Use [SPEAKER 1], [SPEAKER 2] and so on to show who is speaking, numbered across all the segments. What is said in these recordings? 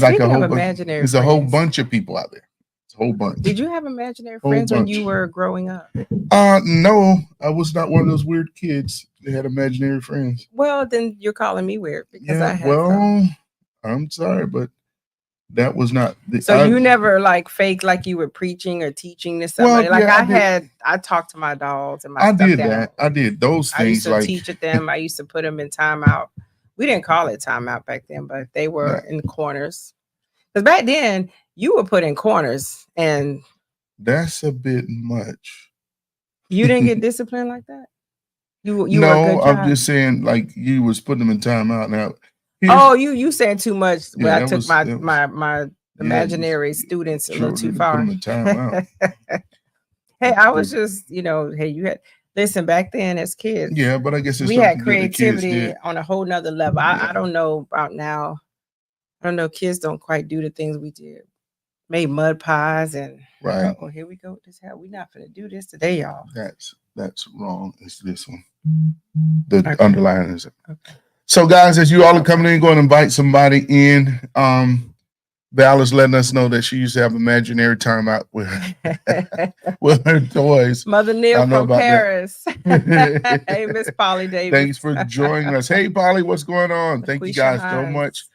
[SPEAKER 1] like
[SPEAKER 2] speaking
[SPEAKER 1] a whole
[SPEAKER 2] of
[SPEAKER 1] bunch.
[SPEAKER 2] imaginary
[SPEAKER 1] There's a whole
[SPEAKER 2] friends,
[SPEAKER 1] bunch of people out there. It's a whole bunch.
[SPEAKER 2] did you have imaginary
[SPEAKER 1] Whole
[SPEAKER 2] friends when
[SPEAKER 1] bunch.
[SPEAKER 2] you were growing up?
[SPEAKER 1] No, I was not one of those weird kids that had imaginary friends.
[SPEAKER 2] Well, then you're calling me weird because I
[SPEAKER 1] Yeah,
[SPEAKER 2] had some.
[SPEAKER 1] well, I'm sorry, but that was not the.
[SPEAKER 2] So you never like faked like you were preaching or teaching to somebody.
[SPEAKER 1] Well,
[SPEAKER 2] Like
[SPEAKER 1] yeah,
[SPEAKER 2] I talked to my dogs and my
[SPEAKER 1] I
[SPEAKER 2] stuffed
[SPEAKER 1] did
[SPEAKER 2] animals.
[SPEAKER 1] that. I did those
[SPEAKER 2] I used
[SPEAKER 1] things
[SPEAKER 2] to
[SPEAKER 1] like
[SPEAKER 2] teach at them. I used to put them in timeout. We didn't call it timeout back then, but they were in corners. Because back then you were put in corners, and
[SPEAKER 1] that's a bit much.
[SPEAKER 2] you didn't get disciplined like that. You were a
[SPEAKER 1] No,
[SPEAKER 2] good
[SPEAKER 1] I'm
[SPEAKER 2] child.
[SPEAKER 1] just saying like you was putting them in timeout. Now,
[SPEAKER 2] Oh, you saying too much.
[SPEAKER 1] Yeah,
[SPEAKER 2] Well, I
[SPEAKER 1] that
[SPEAKER 2] took
[SPEAKER 1] was-
[SPEAKER 2] my
[SPEAKER 1] that was-
[SPEAKER 2] my my
[SPEAKER 1] yeah,
[SPEAKER 2] imaginary students a little
[SPEAKER 1] Sure,
[SPEAKER 2] too
[SPEAKER 1] put them
[SPEAKER 2] far.
[SPEAKER 1] in timeout.
[SPEAKER 2] Hey, I was just, hey, you had listen back then as kids.
[SPEAKER 1] Yeah, but I guess it's
[SPEAKER 2] We
[SPEAKER 1] something
[SPEAKER 2] had
[SPEAKER 1] good the kids
[SPEAKER 2] creativity
[SPEAKER 1] did.
[SPEAKER 2] on a whole nother level.
[SPEAKER 1] Yeah.
[SPEAKER 2] I don't know about now. I don't know. Kids don't quite do the things we did. Made mud pies and
[SPEAKER 1] Right.
[SPEAKER 2] oh, here we go. This how we not gonna do this today, y'all.
[SPEAKER 1] That's wrong. It's this one. The
[SPEAKER 2] Okay.
[SPEAKER 1] underline is it.
[SPEAKER 2] Okay.
[SPEAKER 1] So, guys, as you all are coming in, go and invite somebody in. Val is letting us know that she used to have imaginary timeout with with her toys.
[SPEAKER 2] Mother
[SPEAKER 1] I
[SPEAKER 2] Neil
[SPEAKER 1] know
[SPEAKER 2] from
[SPEAKER 1] about that.
[SPEAKER 2] Paris. Hey, Miss Polly Davis.
[SPEAKER 1] Thanks for joining us. Hey, Polly, what's going on? Thank you
[SPEAKER 2] Quisha
[SPEAKER 1] guys so
[SPEAKER 2] Hines.
[SPEAKER 1] much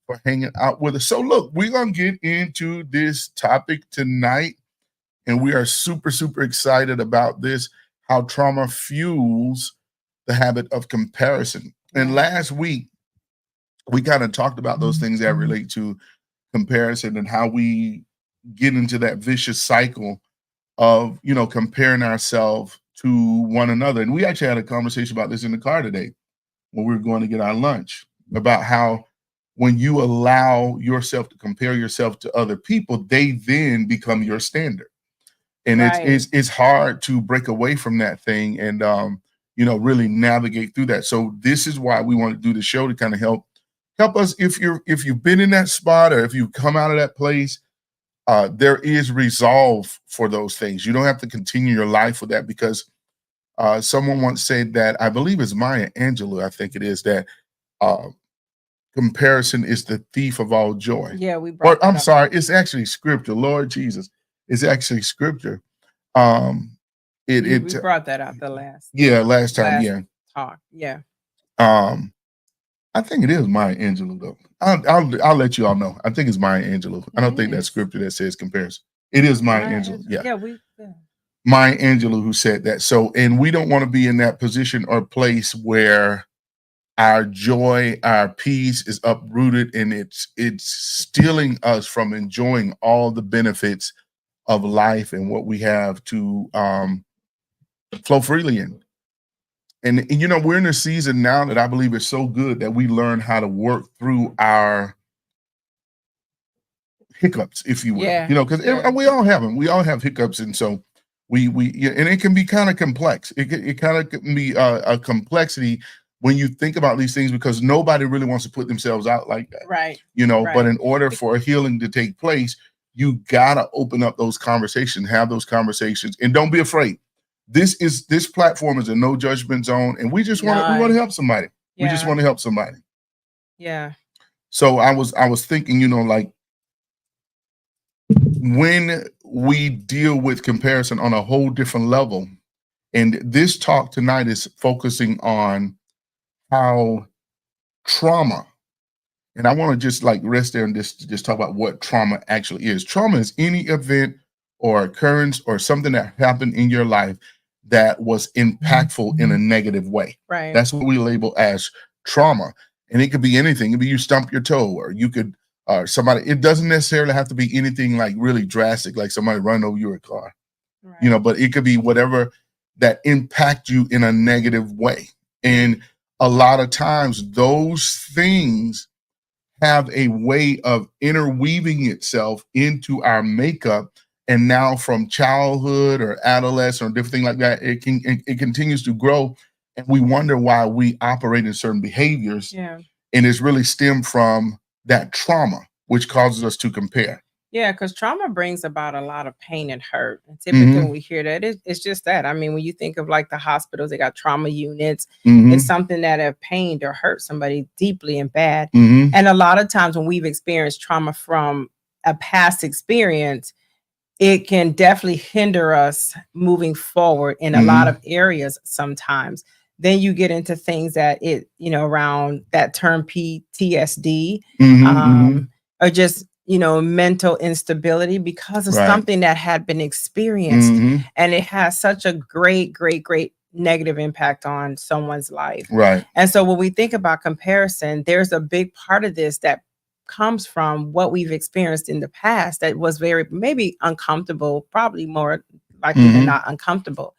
[SPEAKER 1] for hanging out with us. So, look, we're going to get into this topic tonight, and we are super, super excited about this, how trauma fuels the habit of comparison. And last week, we kind of talked about those things that relate to comparison and how we get into that vicious cycle of, comparing ourselves to one another. And we actually had a conversation about this in the car today when we were going to get our lunch, about how when you allow yourself to compare yourself to other people, they then become your standard. And it's hard to break away from that thing and really navigate through that. So this is why we want to do the show, to kind of help us if you've been in that spot, or if you come out of that place. There is resolve for those things. You don't have to continue your life with that, because someone once said that, I believe it's Maya Angelou, I think it is, that comparison is the thief of all joy.
[SPEAKER 2] Yeah, we brought
[SPEAKER 1] I'm sorry, it's actually scripture. Lord Jesus, it's actually scripture.
[SPEAKER 2] We brought that out the last
[SPEAKER 1] time.
[SPEAKER 2] talk. Yeah.
[SPEAKER 1] I think it is Maya Angelou, though. I'll let you all know. I think it's Maya Angelou. I don't think that's scripture that says comparison. It is Maya Angelou. Yeah. Maya Angelou who said that. So, and we don't want to be in that position or place where our joy, our peace is uprooted, and it's stealing us from enjoying all the benefits of life and what we have to flow freely in. And we're in a season now that I believe is so good that we learn how to work through our hiccups, if you will. Because we all have them. We all have hiccups, and so we and it can be kind of complex. It kind of can be a complexity when you think about these things, because nobody really wants to put themselves out like that.
[SPEAKER 2] Right.
[SPEAKER 1] But in order for a healing to take place, you gotta open up those conversations, have those conversations, and don't be afraid. This platform is a no judgment zone, and we just want to help somebody.
[SPEAKER 2] Yeah.
[SPEAKER 1] We just want to help somebody.
[SPEAKER 2] Yeah.
[SPEAKER 1] So I was thinking, like, when we deal with comparison on a whole different level, and this talk tonight is focusing on how trauma, and I want to just like rest there and just talk about what trauma actually is. Trauma is any event or occurrence or something that happened in your life that was impactful in a negative way.
[SPEAKER 2] Right.
[SPEAKER 1] That's what we label as trauma. And it could be anything. It could be you stump your toe, or you could somebody. It doesn't necessarily have to be anything like really drastic, like somebody run over your car. Right. But it could be whatever that impact you in a negative way. And a lot of times those things have a way of interweaving itself into our makeup. And now from childhood or adolescence or different thing like that, it continues to grow. And we wonder why we operate in certain behaviors.
[SPEAKER 2] Yeah.
[SPEAKER 1] And it's really stemmed from that trauma, which causes us to compare.
[SPEAKER 2] Yeah, because trauma brings about a lot of pain and hurt. And typically, when we hear that, it's just that. I mean, when you think of like the hospitals, they got trauma units. It's something that have pained or hurt somebody deeply and bad. And a lot of times when we've experienced trauma from a past experience, it can definitely hinder us moving forward in a lot of areas sometimes. Then you get into things that around that term PTSD, or just, mental instability because of something that had been experienced. And it has such a great, great, great negative impact on someone's life.
[SPEAKER 1] Right.
[SPEAKER 2] And so when we think about comparison, there's a big part of this that comes from what we've experienced in the past that was very maybe uncomfortable, probably more likely than not uncomfortable.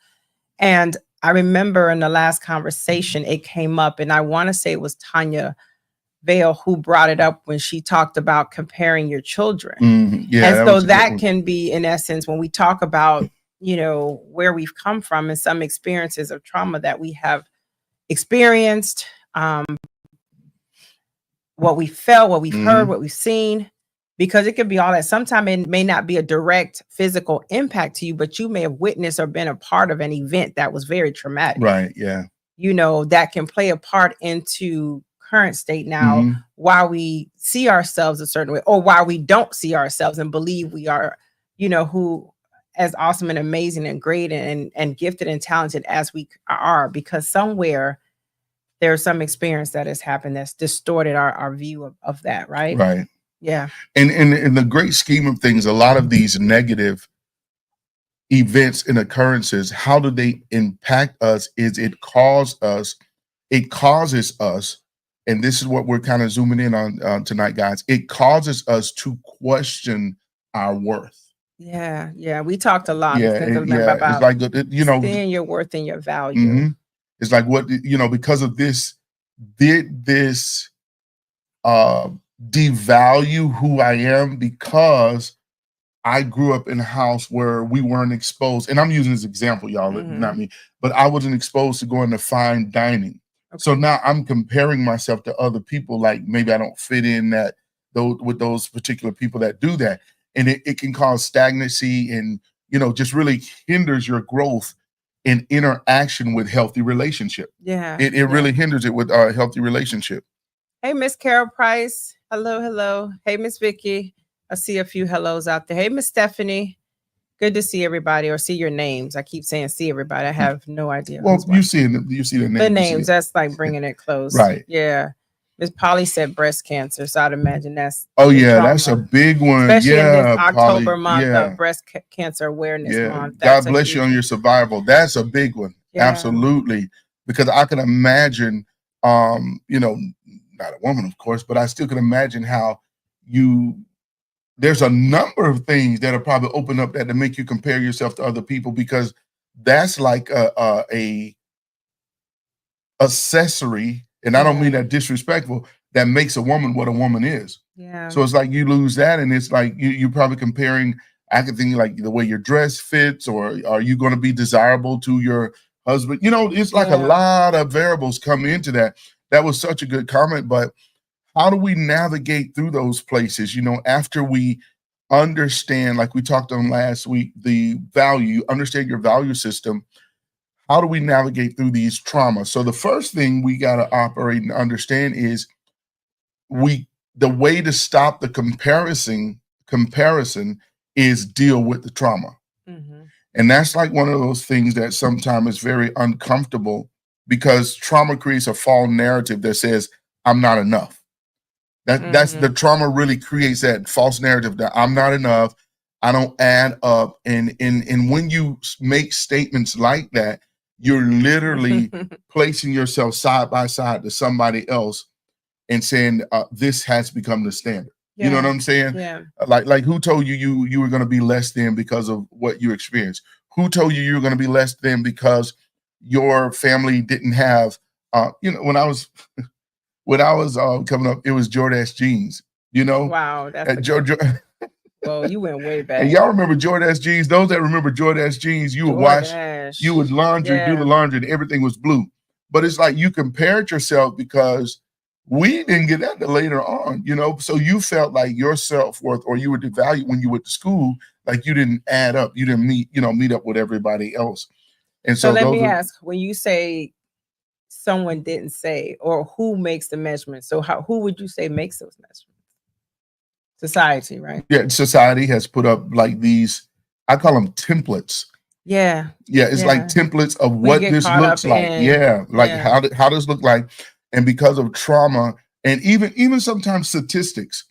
[SPEAKER 2] And I remember in the last conversation, it came up, and I want to say it was Tanya Vale who brought it up when she talked about comparing your children.
[SPEAKER 1] Yeah,
[SPEAKER 2] and so that can be, in essence, when we talk about, where we've come from and some experiences of trauma that we have experienced, what we felt, what we've heard, what we've seen, because it could be all that. Sometimes it may not be a direct physical impact to you, but you may have witnessed or been a part of an event that was very traumatic.
[SPEAKER 1] Right. Yeah.
[SPEAKER 2] That can play a part into current state now, why we see ourselves a certain way, or why we don't see ourselves and believe we are, who as awesome and amazing and great and gifted and talented as we are, because somewhere there's some experience that has happened that's distorted our view of that, right?
[SPEAKER 1] Right.
[SPEAKER 2] Yeah.
[SPEAKER 1] And in the great scheme of things, a lot of these negative events and occurrences, how do they impact us? It causes us, and this is what we're kind of zooming in on tonight, guys. It causes us to question our worth.
[SPEAKER 2] Yeah. Yeah. We talked a lot.
[SPEAKER 1] Yeah.
[SPEAKER 2] About
[SPEAKER 1] it's like,
[SPEAKER 2] seeing your worth and your value.
[SPEAKER 1] It's like, what, because of this, did this devalue who I am because I grew up in a house where we weren't exposed. And I'm using this example, y'all, not me, but I wasn't exposed to going to fine dining. Okay. So now I'm comparing myself to other people, like maybe I don't fit in with those particular people that do that. And it can cause stagnancy and, just really hinders your growth in interaction with healthy relationship.
[SPEAKER 2] Yeah.
[SPEAKER 1] It really hinders it with a healthy relationship.
[SPEAKER 2] Hey, Miss Carol Price. Hello. Hey, Miss Vicky. I see a few hellos out there. Hey, Miss Stephanie. Good to see everybody, or see your names. I keep saying see everybody. I have no idea.
[SPEAKER 1] Well, you see the names.
[SPEAKER 2] The names, that's like bringing it close.
[SPEAKER 1] Right.
[SPEAKER 2] Yeah. Miss Polly said breast cancer, so I'd imagine that's
[SPEAKER 1] that's a big one.
[SPEAKER 2] Especially in this October
[SPEAKER 1] Polly,
[SPEAKER 2] month of breast cancer awareness month.
[SPEAKER 1] God bless you on your survival. That's a big one. Yeah. Absolutely. Because I can imagine, not a woman, of course, but I still can imagine how there's a number of things that are probably open up that to make you compare yourself to other people, because that's like a accessory. And I don't mean that disrespectful, that makes a woman what a woman is.
[SPEAKER 2] Yeah.
[SPEAKER 1] So it's like you lose that, and it's like you're probably comparing. I could think like the way your dress fits, or are you going to be desirable to your husband? It's like a lot of variables come into that. That was such a good comment, but how do we navigate through those places? After we understand, like we talked on last week, the value, understand your value system. How do we navigate through these traumas? So the first thing we got to operate and understand is the way to stop the comparison is deal with the trauma. And that's like one of those things that sometimes is very uncomfortable, because trauma creates a false narrative that says I'm not enough. That's the trauma really creates that false narrative that I'm not enough, I don't add up. And when you make statements like that, you're literally placing yourself side by side to somebody else and saying, this has become the standard. Yeah. You know what I'm saying?
[SPEAKER 2] Yeah.
[SPEAKER 1] Like who told you were going to be less than because of what you experienced? Who told you were going to be less than because your family didn't have, when I was coming up, it was Jordache jeans,
[SPEAKER 2] Wow. That's well, you went way back.
[SPEAKER 1] And y'all remember Jordache jeans? Those that remember Jordache jeans, you would wash, you would laundry, do the laundry, and everything was blue. But it's like you compared yourself because We didn't get that till later on, so you felt like your self-worth, or you were devalued when you went to school, like you didn't add up, you didn't meet up with everybody else. And
[SPEAKER 2] So
[SPEAKER 1] so
[SPEAKER 2] let
[SPEAKER 1] those
[SPEAKER 2] me
[SPEAKER 1] are,
[SPEAKER 2] ask, when you say someone didn't say, or who makes the measurement? So who would you say makes those measurements? Society, right?
[SPEAKER 1] yeah, society has put up like these, I call them templates.
[SPEAKER 2] Yeah.
[SPEAKER 1] Yeah, it's like templates of
[SPEAKER 2] We
[SPEAKER 1] what
[SPEAKER 2] get
[SPEAKER 1] this
[SPEAKER 2] caught
[SPEAKER 1] looks
[SPEAKER 2] up
[SPEAKER 1] like.
[SPEAKER 2] in,
[SPEAKER 1] Yeah, like
[SPEAKER 2] yeah.
[SPEAKER 1] how does look like, and because of trauma, and even sometimes statistics.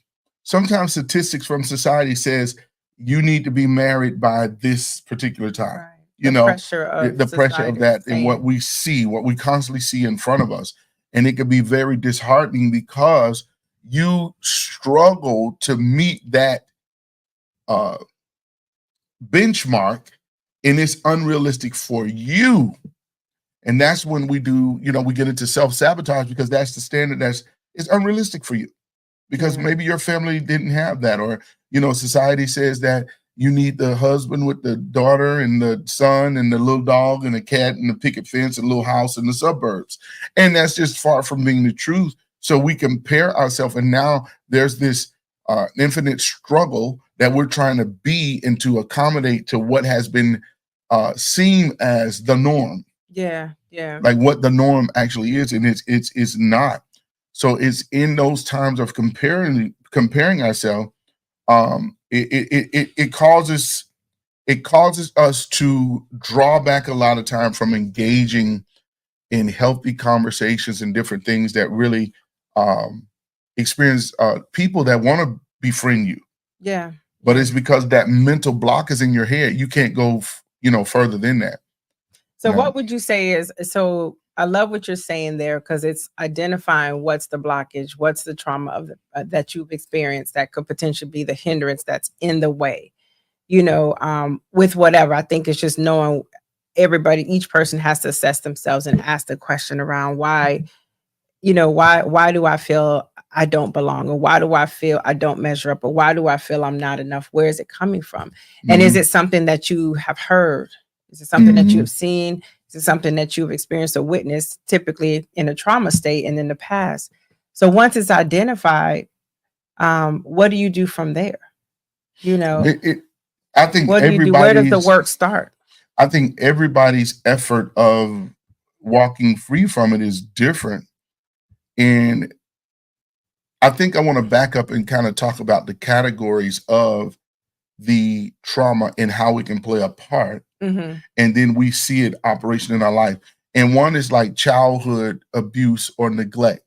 [SPEAKER 1] Sometimes statistics from society says you need to be married by this particular time.
[SPEAKER 2] Right.
[SPEAKER 1] You
[SPEAKER 2] The
[SPEAKER 1] know,
[SPEAKER 2] pressure of
[SPEAKER 1] the pressure of
[SPEAKER 2] society
[SPEAKER 1] that, and what
[SPEAKER 2] saying,
[SPEAKER 1] we see, what we constantly see in front of us, and it can be very disheartening because you struggle to meet that uh, benchmark, and it's unrealistic for you. And that's when we do, we get into self-sabotage, because that's the standard it's unrealistic for you, because
[SPEAKER 2] Yeah.
[SPEAKER 1] maybe your family didn't have that, or society says that you need the husband with the daughter and the son and the little dog and the cat and the picket fence and little house in the suburbs, and that's just far from being the truth. So we compare ourselves, and now there's this infinite struggle that we're trying to be and to accommodate to what has been seen as the norm.
[SPEAKER 2] Yeah, yeah.
[SPEAKER 1] Like what the norm actually is, and it's not. So it's in those times of comparing ourselves, it causes us to draw back a lot of time from engaging in healthy conversations and different things that really experience people that want to befriend you.
[SPEAKER 2] Yeah.
[SPEAKER 1] But it's because that mental block is in your head. You can't go further than that.
[SPEAKER 2] So what would you say is, so I love what you're saying there, because it's identifying what's the blockage, what's the trauma of that you've experienced that could potentially be the hindrance that's in the way, with whatever. I think it's just knowing each person has to assess themselves and ask the question around why do I feel I don't belong, or why do I feel I don't measure up, or why do I feel I'm not enough? Where is it coming from? And is it something that you have heard? Is it something that you have seen? Is it something that you've experienced or witnessed, typically in a trauma state and in the past? So once it's identified, what do you do from there?
[SPEAKER 1] I think
[SPEAKER 2] what do you do? Where does the work start?
[SPEAKER 1] I think everybody's effort of walking free from it is different. And I think I want to back up and kind of talk about the categories of the trauma and how it can play a part.
[SPEAKER 2] Mm-hmm.
[SPEAKER 1] And then we see it operation in our life. And one is like childhood abuse or neglect.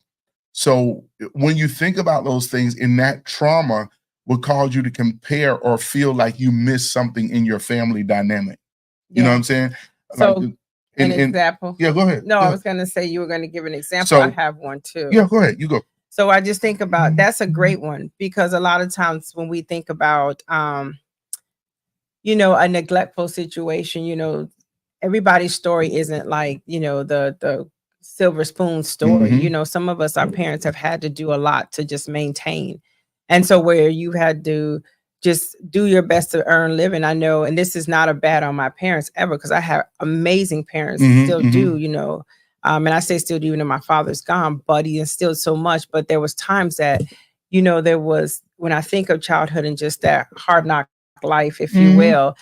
[SPEAKER 1] So when you think about those things, in that trauma will cause you to compare or feel like you missed something in your family dynamic. You know what I'm saying?
[SPEAKER 2] So
[SPEAKER 1] like,
[SPEAKER 2] an example.
[SPEAKER 1] Yeah, go ahead.
[SPEAKER 2] No,
[SPEAKER 1] go
[SPEAKER 2] I
[SPEAKER 1] ahead.
[SPEAKER 2] was going to say you were going to give an example.
[SPEAKER 1] So,
[SPEAKER 2] I have one too.
[SPEAKER 1] Yeah, go ahead. You go.
[SPEAKER 2] So I just think about, that's a great one, because a lot of times when we think about, a neglectful situation, everybody's story isn't like, the silver spoon story. Some of us, our parents have had to do a lot to just maintain. And so where you had to just do your best to earn living. I know, and this is not a bad on my parents ever, because I have amazing parents, still do, and I say still do, even though my father's gone, but he instilled so much. But there was times that, there was, when I think of childhood and just that hard knock life, if you will,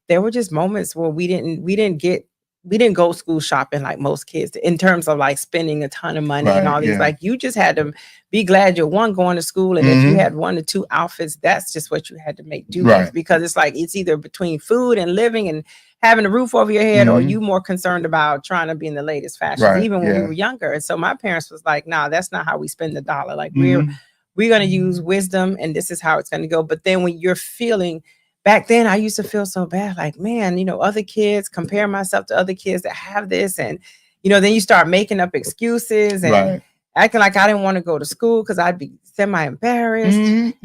[SPEAKER 2] there were just moments where we didn't go school shopping like most kids, in terms of like spending a ton of money and all these. Like, you just had to be glad you're going to school, and if you had 1 or 2 outfits, that's just what you had to make do with, because it's like it's either between food and living and having a roof over your head, or you more concerned about trying to be in the latest fashion, even when we were younger. And so my parents was like, nah, that's not how we spend the dollar. Like, we're going to use wisdom, and this is how it's going to go. But then when you're feeling, back then I used to feel so bad, like, man, other kids, compare myself to other kids that have this. And, then you start making up excuses and acting like I didn't want to go to school because I'd be semi-embarrassed,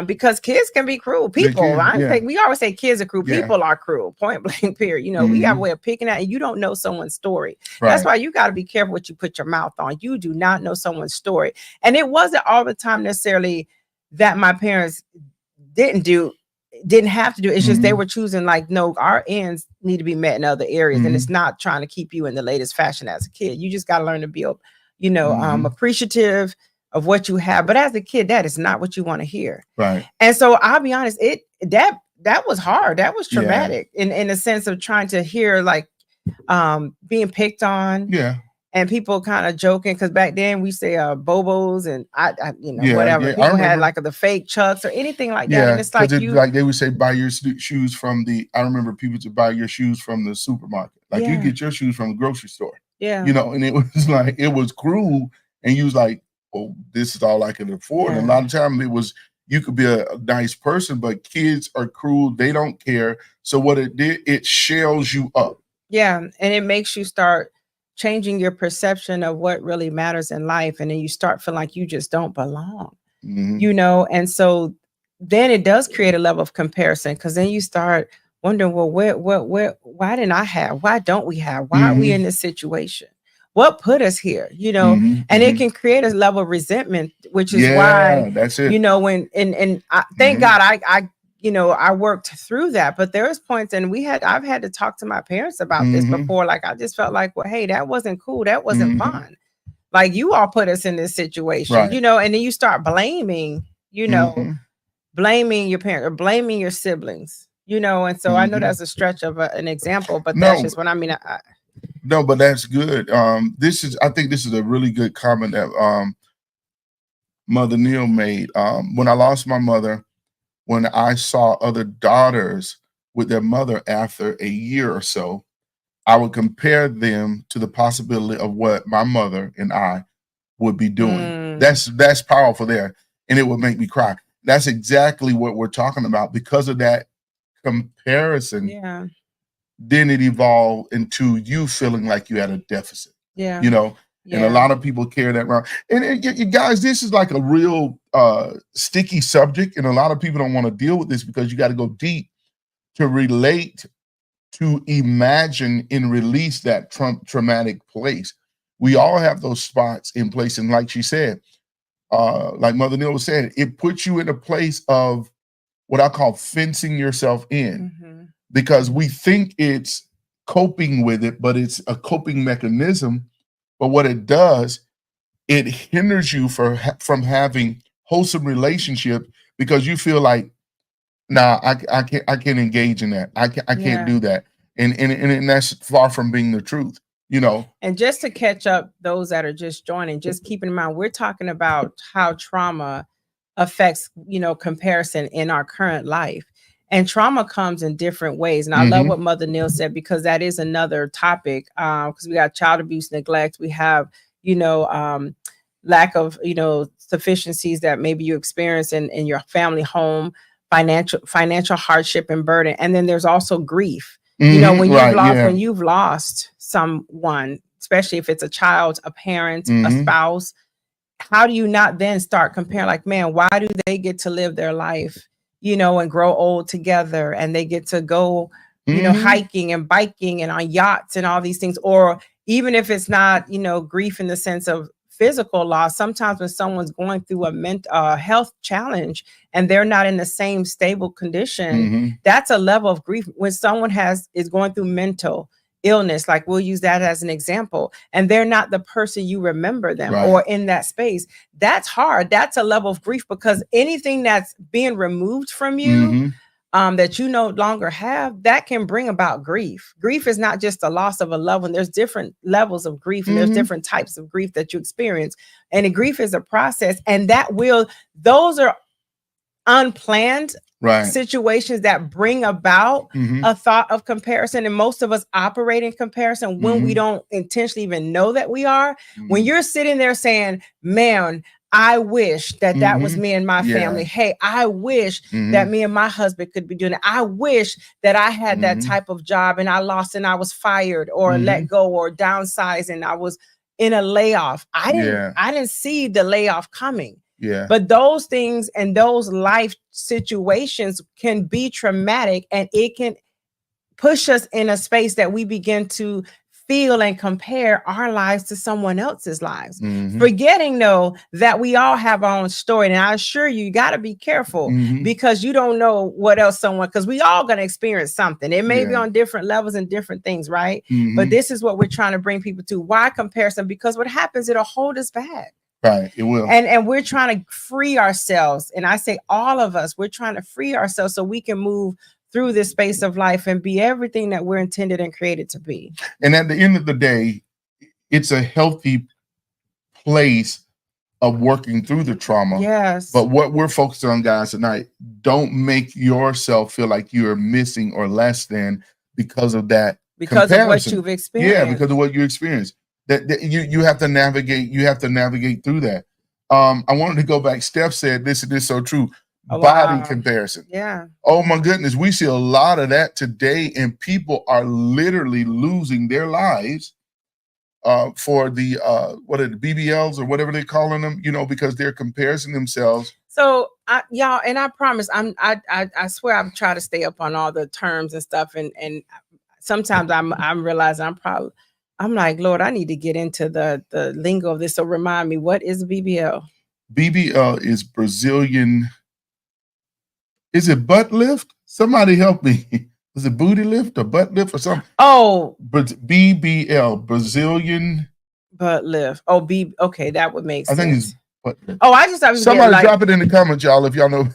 [SPEAKER 2] because kids can be cruel. People, I think we always say kids are cruel. People are cruel, point blank, period. We have a way of picking at, and you don't know someone's story. That's why you got to be careful what you put your mouth on. You do not know someone's story. And it wasn't all the time necessarily that my parents didn't have to do. It's just they were choosing, like, no, our ends need to be met in other areas. And it's not trying to keep you in the latest fashion as a kid. You just got to learn to be appreciative of what you have. But as a kid, that is not what you want to hear.
[SPEAKER 1] Right.
[SPEAKER 2] And so I'll be honest, that was hard. That was traumatic in the sense of trying to hear like being picked on.
[SPEAKER 1] Yeah.
[SPEAKER 2] And people kind of joking because back then we say bobos and whatever. People had like the fake Chucks or anything like that. And it's like
[SPEAKER 1] like they would say buy your shoes from I remember people to buy your shoes from the supermarket. Like you get your shoes from the grocery store.
[SPEAKER 2] Yeah.
[SPEAKER 1] And it was like it was cruel. And you was like, oh, this is all I can afford. And a lot of times it was you could be a nice person, but kids are cruel. They don't care. So what it did, it shells you up.
[SPEAKER 2] Yeah. And it makes you start changing your perception of what really matters in life. And then you start feeling like you just don't belong, and so then it does create a level of comparison because then you start wondering, well, why didn't I have? Why don't we have? Why are we in this situation? What put us here? And it can create a level of resentment, which is why,
[SPEAKER 1] that's it.
[SPEAKER 2] When, and I, thank God I worked through that, but there was points and I've had to talk to my parents about this before. Like, I just felt like, well, hey, that wasn't cool. That wasn't fun. Like you all put us in this situation, and then you start blaming, blaming your parents or blaming your siblings, and so I know that's a stretch of an example, but that's just what I mean.
[SPEAKER 1] No, but that's good. I think this is a really good comment that Mother Neil made. When I lost my mother, when I saw other daughters with their mother after a year or so, I would compare them to the possibility of what my mother and I would be doing. That's powerful there. And it would make me cry. That's exactly what we're talking about. Because of that comparison, then it evolved into you feeling like you had a deficit.
[SPEAKER 2] Yeah.
[SPEAKER 1] And a lot of people carry that around. And you guys, this is like a real sticky subject. And a lot of people don't want to deal with this because you got to go deep to relate, to imagine and release that traumatic place. We all have those spots in place. And like she said, like Mother Neil was saying, it puts you in a place of what I call fencing yourself in, because we think it's coping with it, but it's a coping mechanism. But what it does, it hinders you from having wholesome relationship because you feel like, nah, I can't engage in that. I can't do that. And that's far from being the truth,
[SPEAKER 2] And just to catch up those that are just joining, just keep in mind, we're talking about how trauma affects, comparison in our current life. And trauma comes in different ways. And I love what Mother Neil said, because that is another topic. Because we got child abuse, neglect. We have, lack of, sufficiencies that maybe you experience in your family home, financial hardship and burden. And then there's also grief. When you've lost someone, especially if it's a child, a parent, a spouse, how do you not then start comparing like, man, why do they get to live their life, and grow old together, and they get to go, hiking and biking and on yachts and all these things? Or even if it's not, grief in the sense of physical loss, sometimes when someone's going through a health challenge and they're not in the same stable condition, that's a level of grief. When someone is going through mental illness, like we'll use that as an example, and they're not the person you remember them or in that space, that's hard. That's a level of grief, because anything that's being removed from you, that you no longer have, that can bring about grief. Grief is not just the loss of a loved one. There's different levels of grief, and there's different types of grief that you experience. And grief is a process, and those are unplanned situations that bring about a thought of comparison. And most of us operate in comparison when we don't intentionally even know that we are. When you're sitting there saying, man, I wish that was me and my family. Hey, I wish that me and my husband could be doing it. I wish that I had that type of job and I lost and I was fired or let go or downsized and I was in a layoff. I didn't see the layoff coming.
[SPEAKER 1] Yeah.
[SPEAKER 2] But those things and those life situations can be traumatic, and it can push us in a space that we begin to feel and compare our lives to someone else's lives, forgetting though that we all have our own story. And I assure you, you got to be careful because you don't know what else someone, because we all going to experience something. It may be on different levels and different things, right? But this is what we're trying to bring people to. Why comparison? Because what happens, it'll hold us back.
[SPEAKER 1] Right, it will.
[SPEAKER 2] And we're trying to free ourselves. And I say all of us, we're trying to free ourselves so we can move through this space of life and be everything that we're intended and created to be.
[SPEAKER 1] And at the end of the day, it's a healthy place of working through the trauma.
[SPEAKER 2] Yes.
[SPEAKER 1] But what we're focused on, guys, tonight, don't make yourself feel like you're missing or less than because of that.
[SPEAKER 2] Because of what you've experienced.
[SPEAKER 1] Yeah, because of what you experienced. That you have to navigate. You have to navigate through that. I wanted to go back. Steph said this is so true. Body comparison.
[SPEAKER 2] Yeah.
[SPEAKER 1] Oh my goodness, we see a lot of that today, and people are literally losing their lives for the what are the BBLs or whatever they're calling them, because they're comparing themselves.
[SPEAKER 2] So y'all, and I promise, I swear I'm trying to stay up on all the terms and stuff, and sometimes I'm realizing I'm like, Lord, I need to get into the lingo of this. So remind me, what is BBL?
[SPEAKER 1] BBL is Brazilian. Is it butt lift? Somebody help me. Is it booty lift or butt lift or something?
[SPEAKER 2] Oh,
[SPEAKER 1] but BBL, Brazilian
[SPEAKER 2] butt lift. Oh, okay, that would make sense.
[SPEAKER 1] I think it's butt lift.
[SPEAKER 2] Oh, I just thought
[SPEAKER 1] somebody drop it in the comments, y'all, if y'all know.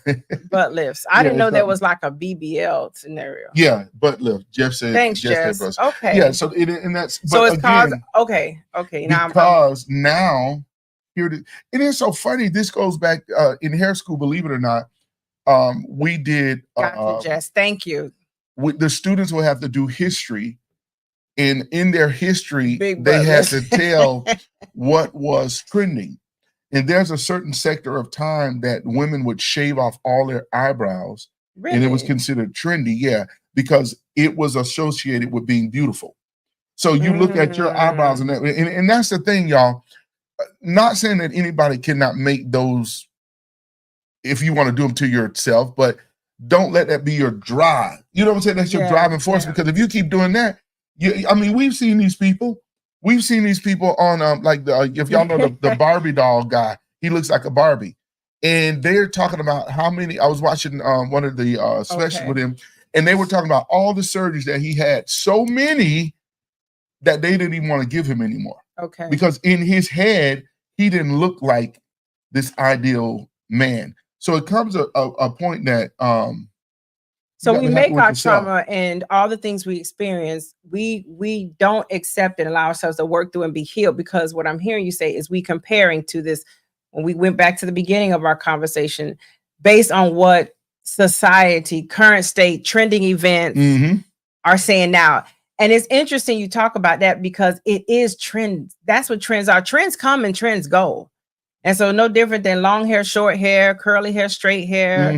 [SPEAKER 2] Butt lifts. I didn't know there was like a BBL scenario.
[SPEAKER 1] Yeah, butt lift. Jeff said.
[SPEAKER 2] Thanks, Jeff. Okay.
[SPEAKER 1] Yeah, so and that's
[SPEAKER 2] so it's called. Okay.
[SPEAKER 1] Because now here it is so funny. This goes back in hair school, believe it or not. We did.
[SPEAKER 2] Jess. Thank you.
[SPEAKER 1] The students will have to do history, and in their history, they had to tell what was trending. And there's a certain sector of time that women would shave off all their eyebrows, and it was considered trendy. Yeah, because it was associated with being beautiful. So you look at your eyebrows, and that's the thing, y'all. Not saying that anybody cannot make those if you want to do them to yourself, but don't let that be your drive. You know what I'm saying? That's your driving force, because if you keep doing that, we've seen these people. We've seen these people on if y'all know the Barbie doll guy, he looks like a Barbie. And they're talking about how many, I was watching one of the specials with him, and they were talking about all the surgeries that he had, so many that they didn't even want to give him anymore.
[SPEAKER 2] Okay.
[SPEAKER 1] Because in his head, he didn't look like this ideal man. So it comes a point that
[SPEAKER 2] so we make our trauma and all the things we experience, we don't accept and allow ourselves to work through and be healed, because what I'm hearing you say is we comparing to this, when we went back to the beginning of our conversation, based on what society, current state, trending events are saying now. And it's interesting you talk about that, because it is trends. That's what trends are. Trends come and trends go. And so no different than long hair, short hair, curly hair, straight hair,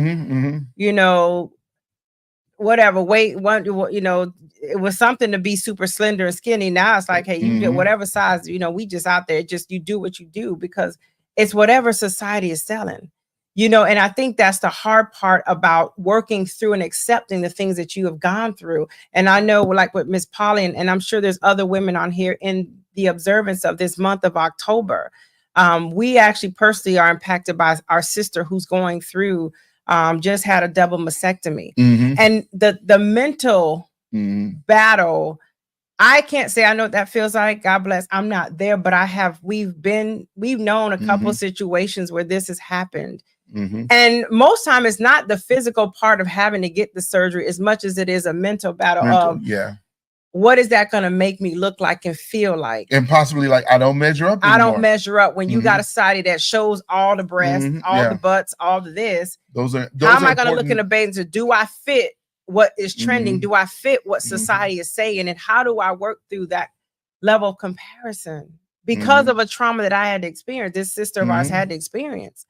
[SPEAKER 2] whatever weight, it was something to be super slender and skinny. Now it's like, hey, you get whatever size, we just out there, just you do what you do, because it's whatever society is selling, and I think that's the hard part about working through and accepting the things that you have gone through. And I know, like with Miss Polly, and I'm sure there's other women on here in the observance of this month of October. We actually personally are impacted by our sister who's going through, just had a double mastectomy, and the mental battle. I can't say I know what that feels like. God bless. I'm not there, but we've known a couple of situations where this has happened. And most time it's not the physical part of having to get the surgery as much as it is a mental battle of what is that going to make me look like and feel like? And
[SPEAKER 1] possibly like, I don't measure up anymore.
[SPEAKER 2] I don't measure up when you got a society that shows all the breasts, all the butts, all the this. How am I going to look in the bathing suit? Do I fit what is trending? Do I fit what society is saying? And how do I work through that level of comparison? Because of a trauma that I had to experience, this sister of ours had to experience,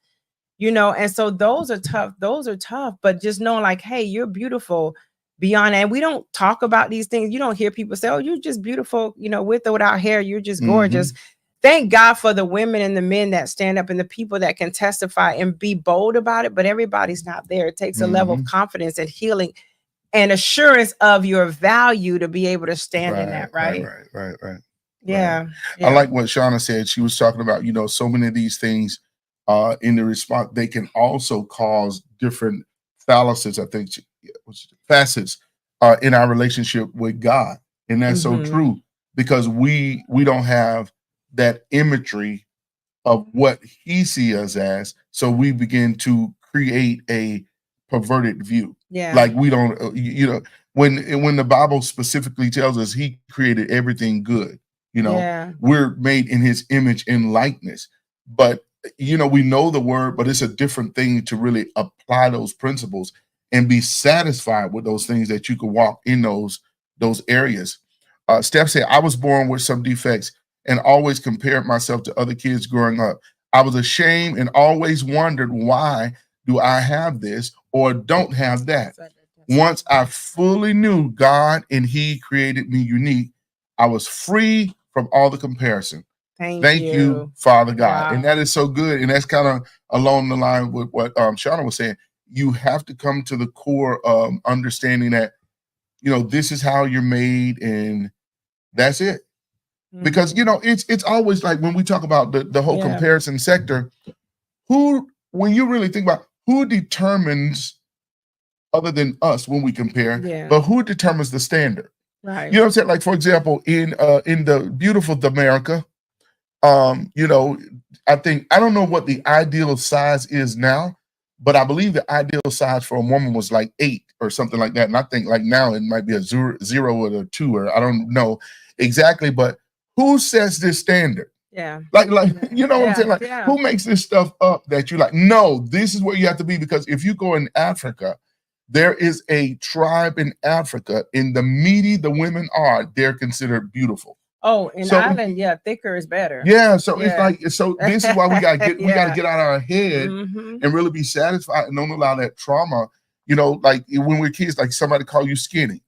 [SPEAKER 2] and so those are tough, but just knowing like, hey, you're beautiful beyond. And we don't talk about these things. You don't hear people say, oh, you're just beautiful, with or without hair, you're just gorgeous. Thank God for the women and the men that stand up and the people that can testify and be bold about it, but everybody's not there. It takes a level of confidence and healing and assurance of your value to be able to stand in that, right?
[SPEAKER 1] Right.
[SPEAKER 2] Yeah.
[SPEAKER 1] I like what Shauna said. She was talking about, so many of these things in the response, they can also cause different fallacies, I think, facets in our relationship with God. And that's so true, because we don't have that imagery of what he sees us as. So we begin to create a perverted view.
[SPEAKER 2] Yeah.
[SPEAKER 1] Like we don't, when the Bible specifically tells us he created everything good, we're made in his image and likeness. But, we know the word, but it's a different thing to really apply those principles and be satisfied with those things that you can walk in those areas. Steph said, I was born with some defects and always compared myself to other kids growing up. I was ashamed and always wondered, why do I have this or don't have that? Once I fully knew God and he created me unique, I was free from all the comparison. Thank you, Father God. Wow. And that is so good. And that's kind of along the line with what Shauna was saying. You have to come to the core of understanding that, this is how you're made and that's it. Because, it's always like when we talk about the whole comparison sector, when you really think about who determines, other than us when we compare, but who determines the standard? Right. You know what I'm saying? Like, for example, in the beautiful America, I don't know what the ideal size is now, but I believe the ideal size for a woman was like 8 or something like that. And I think like now it might be a 0 or a 2, or I don't know exactly, but who sets this standard? Yeah. Like, you know what I'm saying? Like, who makes this stuff up that you like, no, this is where you have to be? Because if you go in Africa, there is a tribe in Africa, in the meaty the women are, they're considered beautiful.
[SPEAKER 2] Oh, in Ireland, thicker is better.
[SPEAKER 1] Yeah, so it's like, so this is why we gotta get we gotta get out of our head and really be satisfied and don't allow that trauma. Like when we're kids, like somebody call you skinny.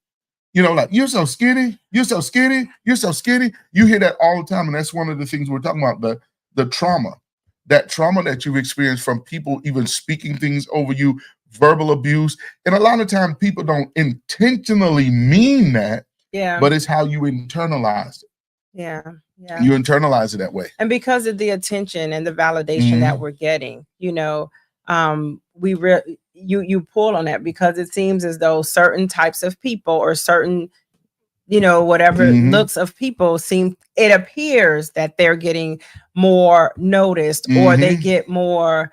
[SPEAKER 1] Like, you're so skinny, you're so skinny, you're so skinny. You hear that all the time. And that's one of the things we're talking about, the trauma. That trauma that you've experienced from people even speaking things over you, verbal abuse. And a lot of times people don't intentionally mean that, but it's how you internalize it. Yeah. You internalize it that way.
[SPEAKER 2] And because of the attention and the validation that we're getting, you pull on that, because it seems as though certain types of people or certain, whatever looks of people it appears that they're getting more noticed or they get more,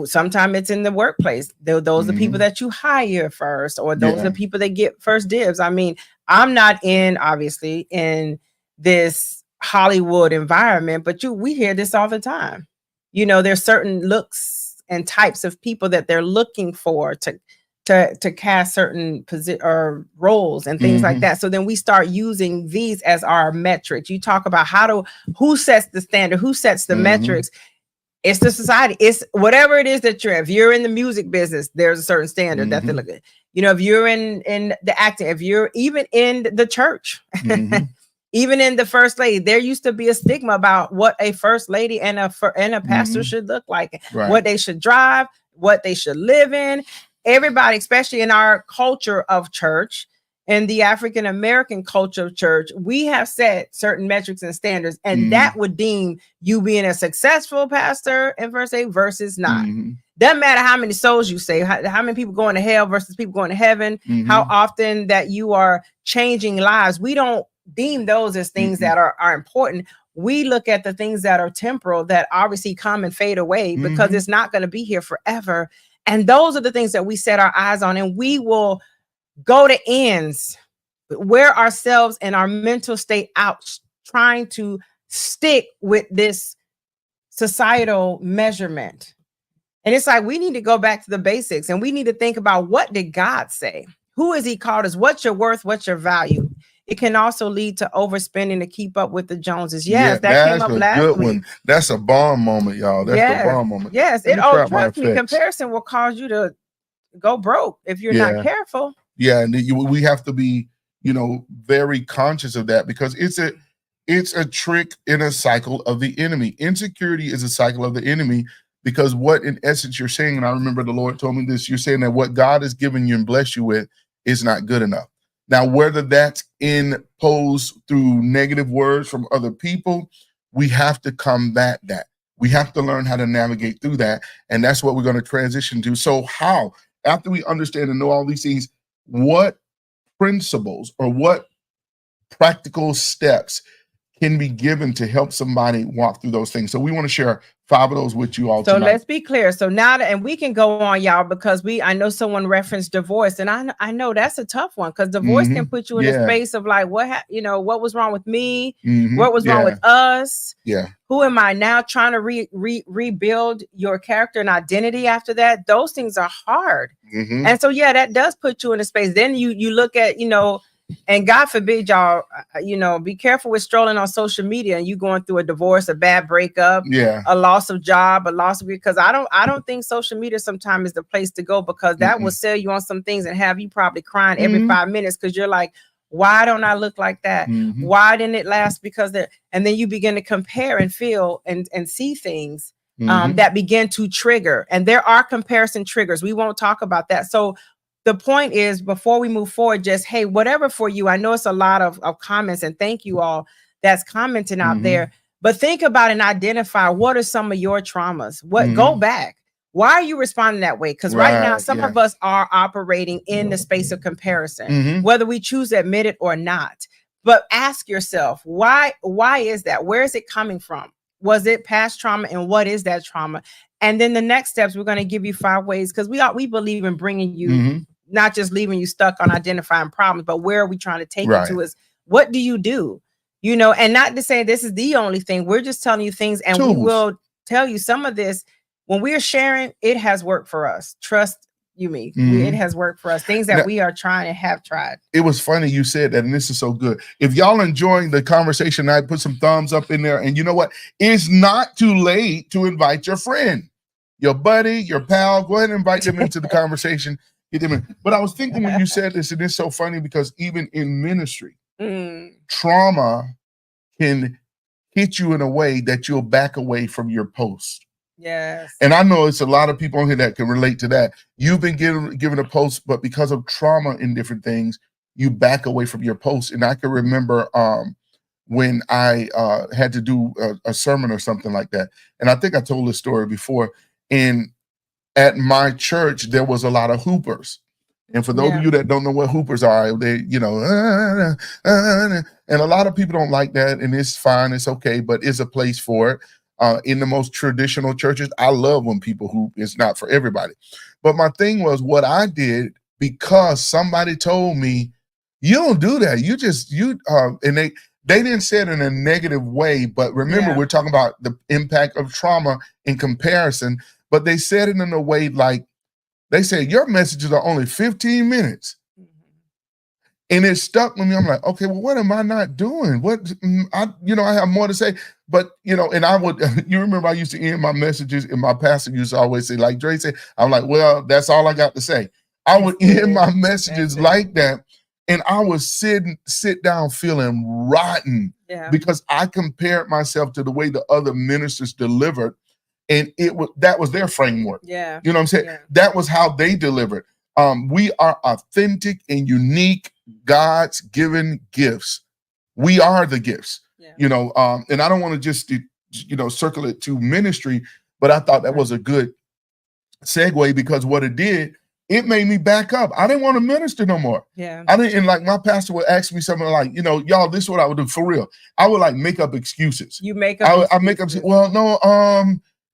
[SPEAKER 2] sometimes it's in the workplace. Those are the people that you hire first, or those are the people that get first dibs. I mean, I'm not obviously in this Hollywood environment, but we hear this all the time. There's certain looks and types of people that they're looking for to cast certain or roles and things like that. So then we start using these as our metrics. You talk about who sets the standard, who sets the metrics. It's the society. It's whatever it is that you're in. If you're in the music business, there's a certain standard that they look at. If you're in the acting, if you're even in the church, even in the first lady, there used to be a stigma about what a first lady and a pastor should look like, what they should drive, what they should live in. Everybody, especially in our culture of church, in the African American culture of church, we have set certain metrics and standards, and that would deem you being a successful pastor in first lady versus not. Doesn't matter how many souls you save, how many people going to hell versus people going to heaven, how often that you are changing lives. We don't deem those as things that are important. We look at the things that are temporal, that obviously come and fade away because it's not going to be here forever. And those are the things that we set our eyes on, and we will go to ends, wear ourselves and our mental state out, trying to stick with this societal measurement. And it's like, we need to go back to the basics, and we need to think about, what did God say? Who has he called us? What's your worth? What's your value? It can also lead to overspending to keep up with the Joneses. Yes, that came up last week.
[SPEAKER 1] That's a bomb moment, y'all. That's the bomb moment.
[SPEAKER 2] Yes, trust me, comparison will cause you to go broke if you're not careful.
[SPEAKER 1] Yeah, and we have to be, very conscious of that, because it's a trick in a cycle of the enemy. Insecurity is a cycle of the enemy because what in essence you're saying, and I remember the Lord told me this, you're saying that what God has given you and blessed you with is not good enough. Now, whether that's imposed through negative words from other people, we have to combat that. We have to learn how to navigate through that. And that's what we're going to transition to. So how, after we understand and know all these things, what principles or what practical steps can be given to help somebody walk through those things? So we want to share 5 of those with you all
[SPEAKER 2] so
[SPEAKER 1] tonight.
[SPEAKER 2] Let's be clear. So now that, and we can go on, y'all, because I know someone referenced divorce, and I know that's a tough one, because divorce can put you in a space of like, what was wrong with me? What was wrong with us? Who am I now? Trying to rebuild your character and identity after that. Those things are hard. And so, that does put you in a space. Then you look at, and God forbid, y'all, be careful with strolling on social media and you going through a divorce, a bad breakup, a loss of job, because I don't think social media sometimes is the place to go, because that will sell you on some things and have you probably crying every 5 minutes, because you're like, why don't I look like that? Why didn't it last? And then you begin to compare and feel and see things that begin to trigger. And there are comparison triggers. We won't talk about that. So the point is, before we move forward, just, hey, whatever for you. I know it's a lot of comments, and thank you all that's commenting out there. But think about and identify, what are some of your traumas? Go back. Why are you responding that way? Because right now, some of us are operating in the space of comparison, whether we choose to admit it or not. But ask yourself, why is that? Where is it coming from? Was it past trauma? And what is that trauma? And then the next steps, we're going to give you 5 ways, because we believe in bringing you, not just leaving you stuck on identifying problems, but where are we trying to take you to is, what do you do? And not to say this is the only thing. We're just telling you things, and we will tell you some of this. When we're sharing, it has worked for us. Trust you me. It has worked for us. Things that we are trying and have tried.
[SPEAKER 1] It was funny you said that, and this is so good. If y'all enjoying the conversation, I put some thumbs up in there. And you know what? It's not too late to invite your friend, your buddy, your pal. Go ahead and invite them into the conversation. Get them in. But I was thinking when you said this, and it's so funny, because even in ministry, trauma can hit you in a way that you'll back away from your post.
[SPEAKER 2] Yes.
[SPEAKER 1] And I know it's a lot of people on here that can relate to that. You've been given a post, but because of trauma in different things, you back away from your post. And I can remember when I had to do a sermon or something like that. And I think I told this story before. And at my church, there was a lot of hoopers. And for those of you that don't know what hoopers are, they, and a lot of people don't like that. And it's fine. It's okay. But it's a place for it. In the most traditional churches, I love when people hoop. It's not for everybody. But my thing was, what I did, because somebody told me, you don't do that. And they didn't say it in a negative way. But remember, we're talking about the impact of trauma in comparison. But they said it in a way like, they said, your messages are only 15 minutes. And it stuck with me. I'm like, okay, well, what am I not doing? I have more to say. But, and I would, you remember I used to end my messages, and my pastor used to always say, like Dre said, I'm like, well, that's all I got to say. I would end my messages like that. And I would sit down feeling rotten because I compared myself to the way the other ministers delivered. And that was their framework.
[SPEAKER 2] Yeah.
[SPEAKER 1] You know what I'm saying? That was how they delivered. We are authentic and unique, God's given gifts. We are the gifts, and I don't want to just, circle it to ministry, but I thought that was a good segue, because what it did, it made me back up. I didn't want to minister no more.
[SPEAKER 2] Yeah.
[SPEAKER 1] I didn't, and like my pastor would ask me something like, y'all, this is what I would do for real. I would like make up excuses.
[SPEAKER 2] You make up
[SPEAKER 1] I make up, well, no,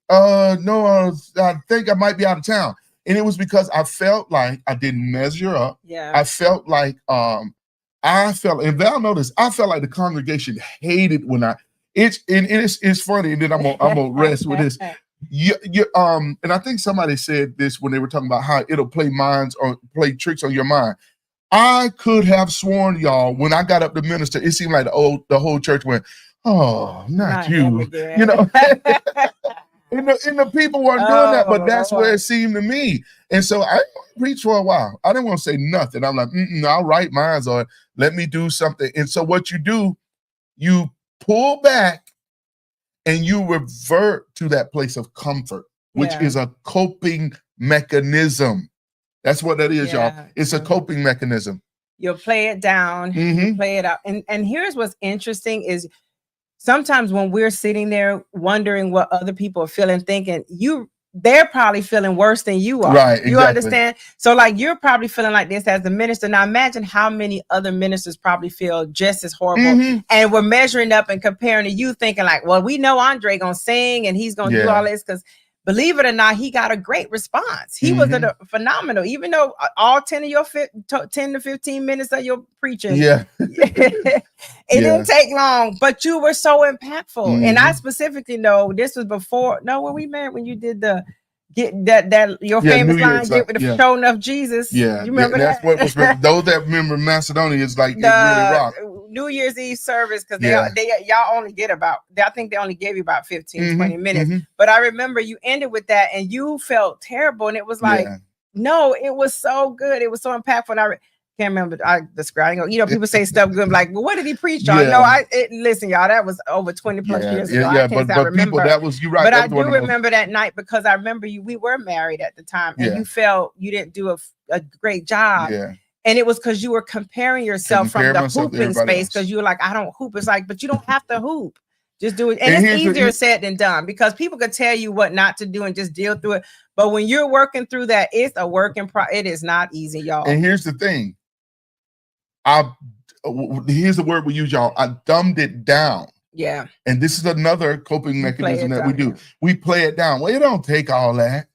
[SPEAKER 1] I think I might be out of town. And it was because I felt like I didn't measure up.
[SPEAKER 2] Yeah.
[SPEAKER 1] I felt like, and Val noticed, I felt like the congregation hated when it's funny. And then I'm gonna rest with this. And I think somebody said this when they were talking about how it'll play tricks on your mind. I could have sworn, y'all, when I got up to minister, it seemed like the whole church went, oh, not you, And the people weren't doing that, but that's where it seemed to me. And so I preached for a while. I didn't want to say nothing. I'm like, I'll write mine, or let me do something. And so what you do, you pull back and you revert to that place of comfort. which is a coping mechanism. That's what that is, y'all. It's a coping mechanism.
[SPEAKER 2] You'll play it down, you play it out. And here's what's interesting is sometimes when we're sitting there wondering what other people are feeling, thinking they're probably feeling worse than you are.
[SPEAKER 1] Right.
[SPEAKER 2] You understand? So like you're probably feeling like this as a minister. Now imagine how many other ministers probably feel just as horrible. And we're measuring up and comparing to you, thinking like, well, we know Andre gonna sing and he's gonna do all this, because believe it or not, he got a great response. He was phenomenal, even though all 10 of your 10 to 15 minutes of your preaching, it didn't take long, but you were so impactful. And I specifically know this was before, when we met, when you did the your famous line, get with the showing of Jesus. You remember that? What was
[SPEAKER 1] those that remember Macedonia is like it really rocked.
[SPEAKER 2] New Year's Eve service, because y'all only get about, I think they only gave you about 15, 20 minutes. But I remember you ended with that and you felt terrible. And it was like, no, it was so good. It was so impactful. And I can't remember, I described, people say stuff good, like, well, what did he preach on? No, listen, y'all, that was over 20 plus years ago. But remember.
[SPEAKER 1] People, that was, you're right.
[SPEAKER 2] But I do remember that night, because I remember we were married at the time, and you felt you didn't do a great job. And it was because you were comparing yourself from the hooping space, because you were like, I don't hoop. It's like, but you don't have to hoop. Just do it. And it's easier said than done, because people could tell you what not to do and just deal through it. But when you're working through that, it's a work in progress. It is not easy, y'all.
[SPEAKER 1] And here's the thing. Here's the word we use, y'all. I dumbed it down.
[SPEAKER 2] Yeah.
[SPEAKER 1] And this is another coping mechanism that we do. We play it down. Well, it don't take all that.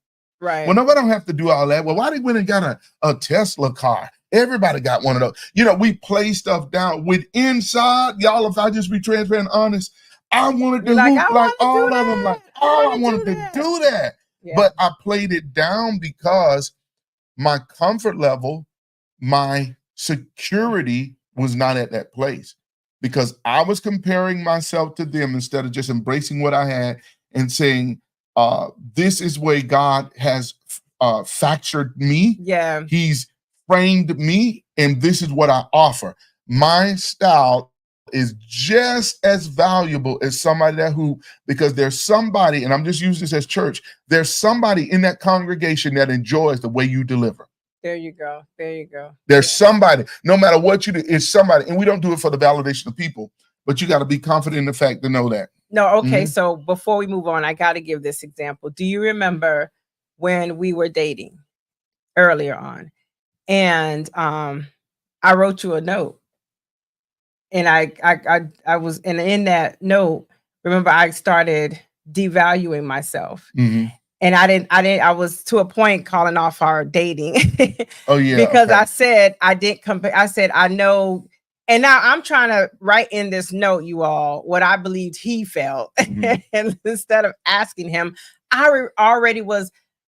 [SPEAKER 2] Right.
[SPEAKER 1] Well, nobody don't have to do all that. Well, why they went and got a Tesla car? Everybody got one of those. We play stuff down with inside, y'all. If I just be transparent and honest, I wanted to hoop like all of them. Like, I wanted to do that. Yeah. But I played it down because my comfort level, my security was not at that place, because I was comparing myself to them instead of just embracing what I had and saying, this is where God has factored me.
[SPEAKER 2] Yeah.
[SPEAKER 1] He's framed me, and this is what I offer. My style is just as valuable as somebody that because there's somebody, and I'm just using this as church, there's somebody in that congregation that enjoys the way you deliver.
[SPEAKER 2] There you go. There you go.
[SPEAKER 1] There's somebody, no matter what you do, it's somebody. And we don't do it for the validation of people, but you got to be confident in the fact to know that.
[SPEAKER 2] No, okay. So before we move on, I got to give this example. Do you remember when we were dating earlier on? And I wrote you a note. And I was, and in that note, remember, I started devaluing myself. And I was to a point calling off our dating.
[SPEAKER 1] Oh yeah.
[SPEAKER 2] Because I said, I didn't compare. I said, I know. And now I'm trying to write in this note, you all, what I believed he felt. And instead of asking him, I already was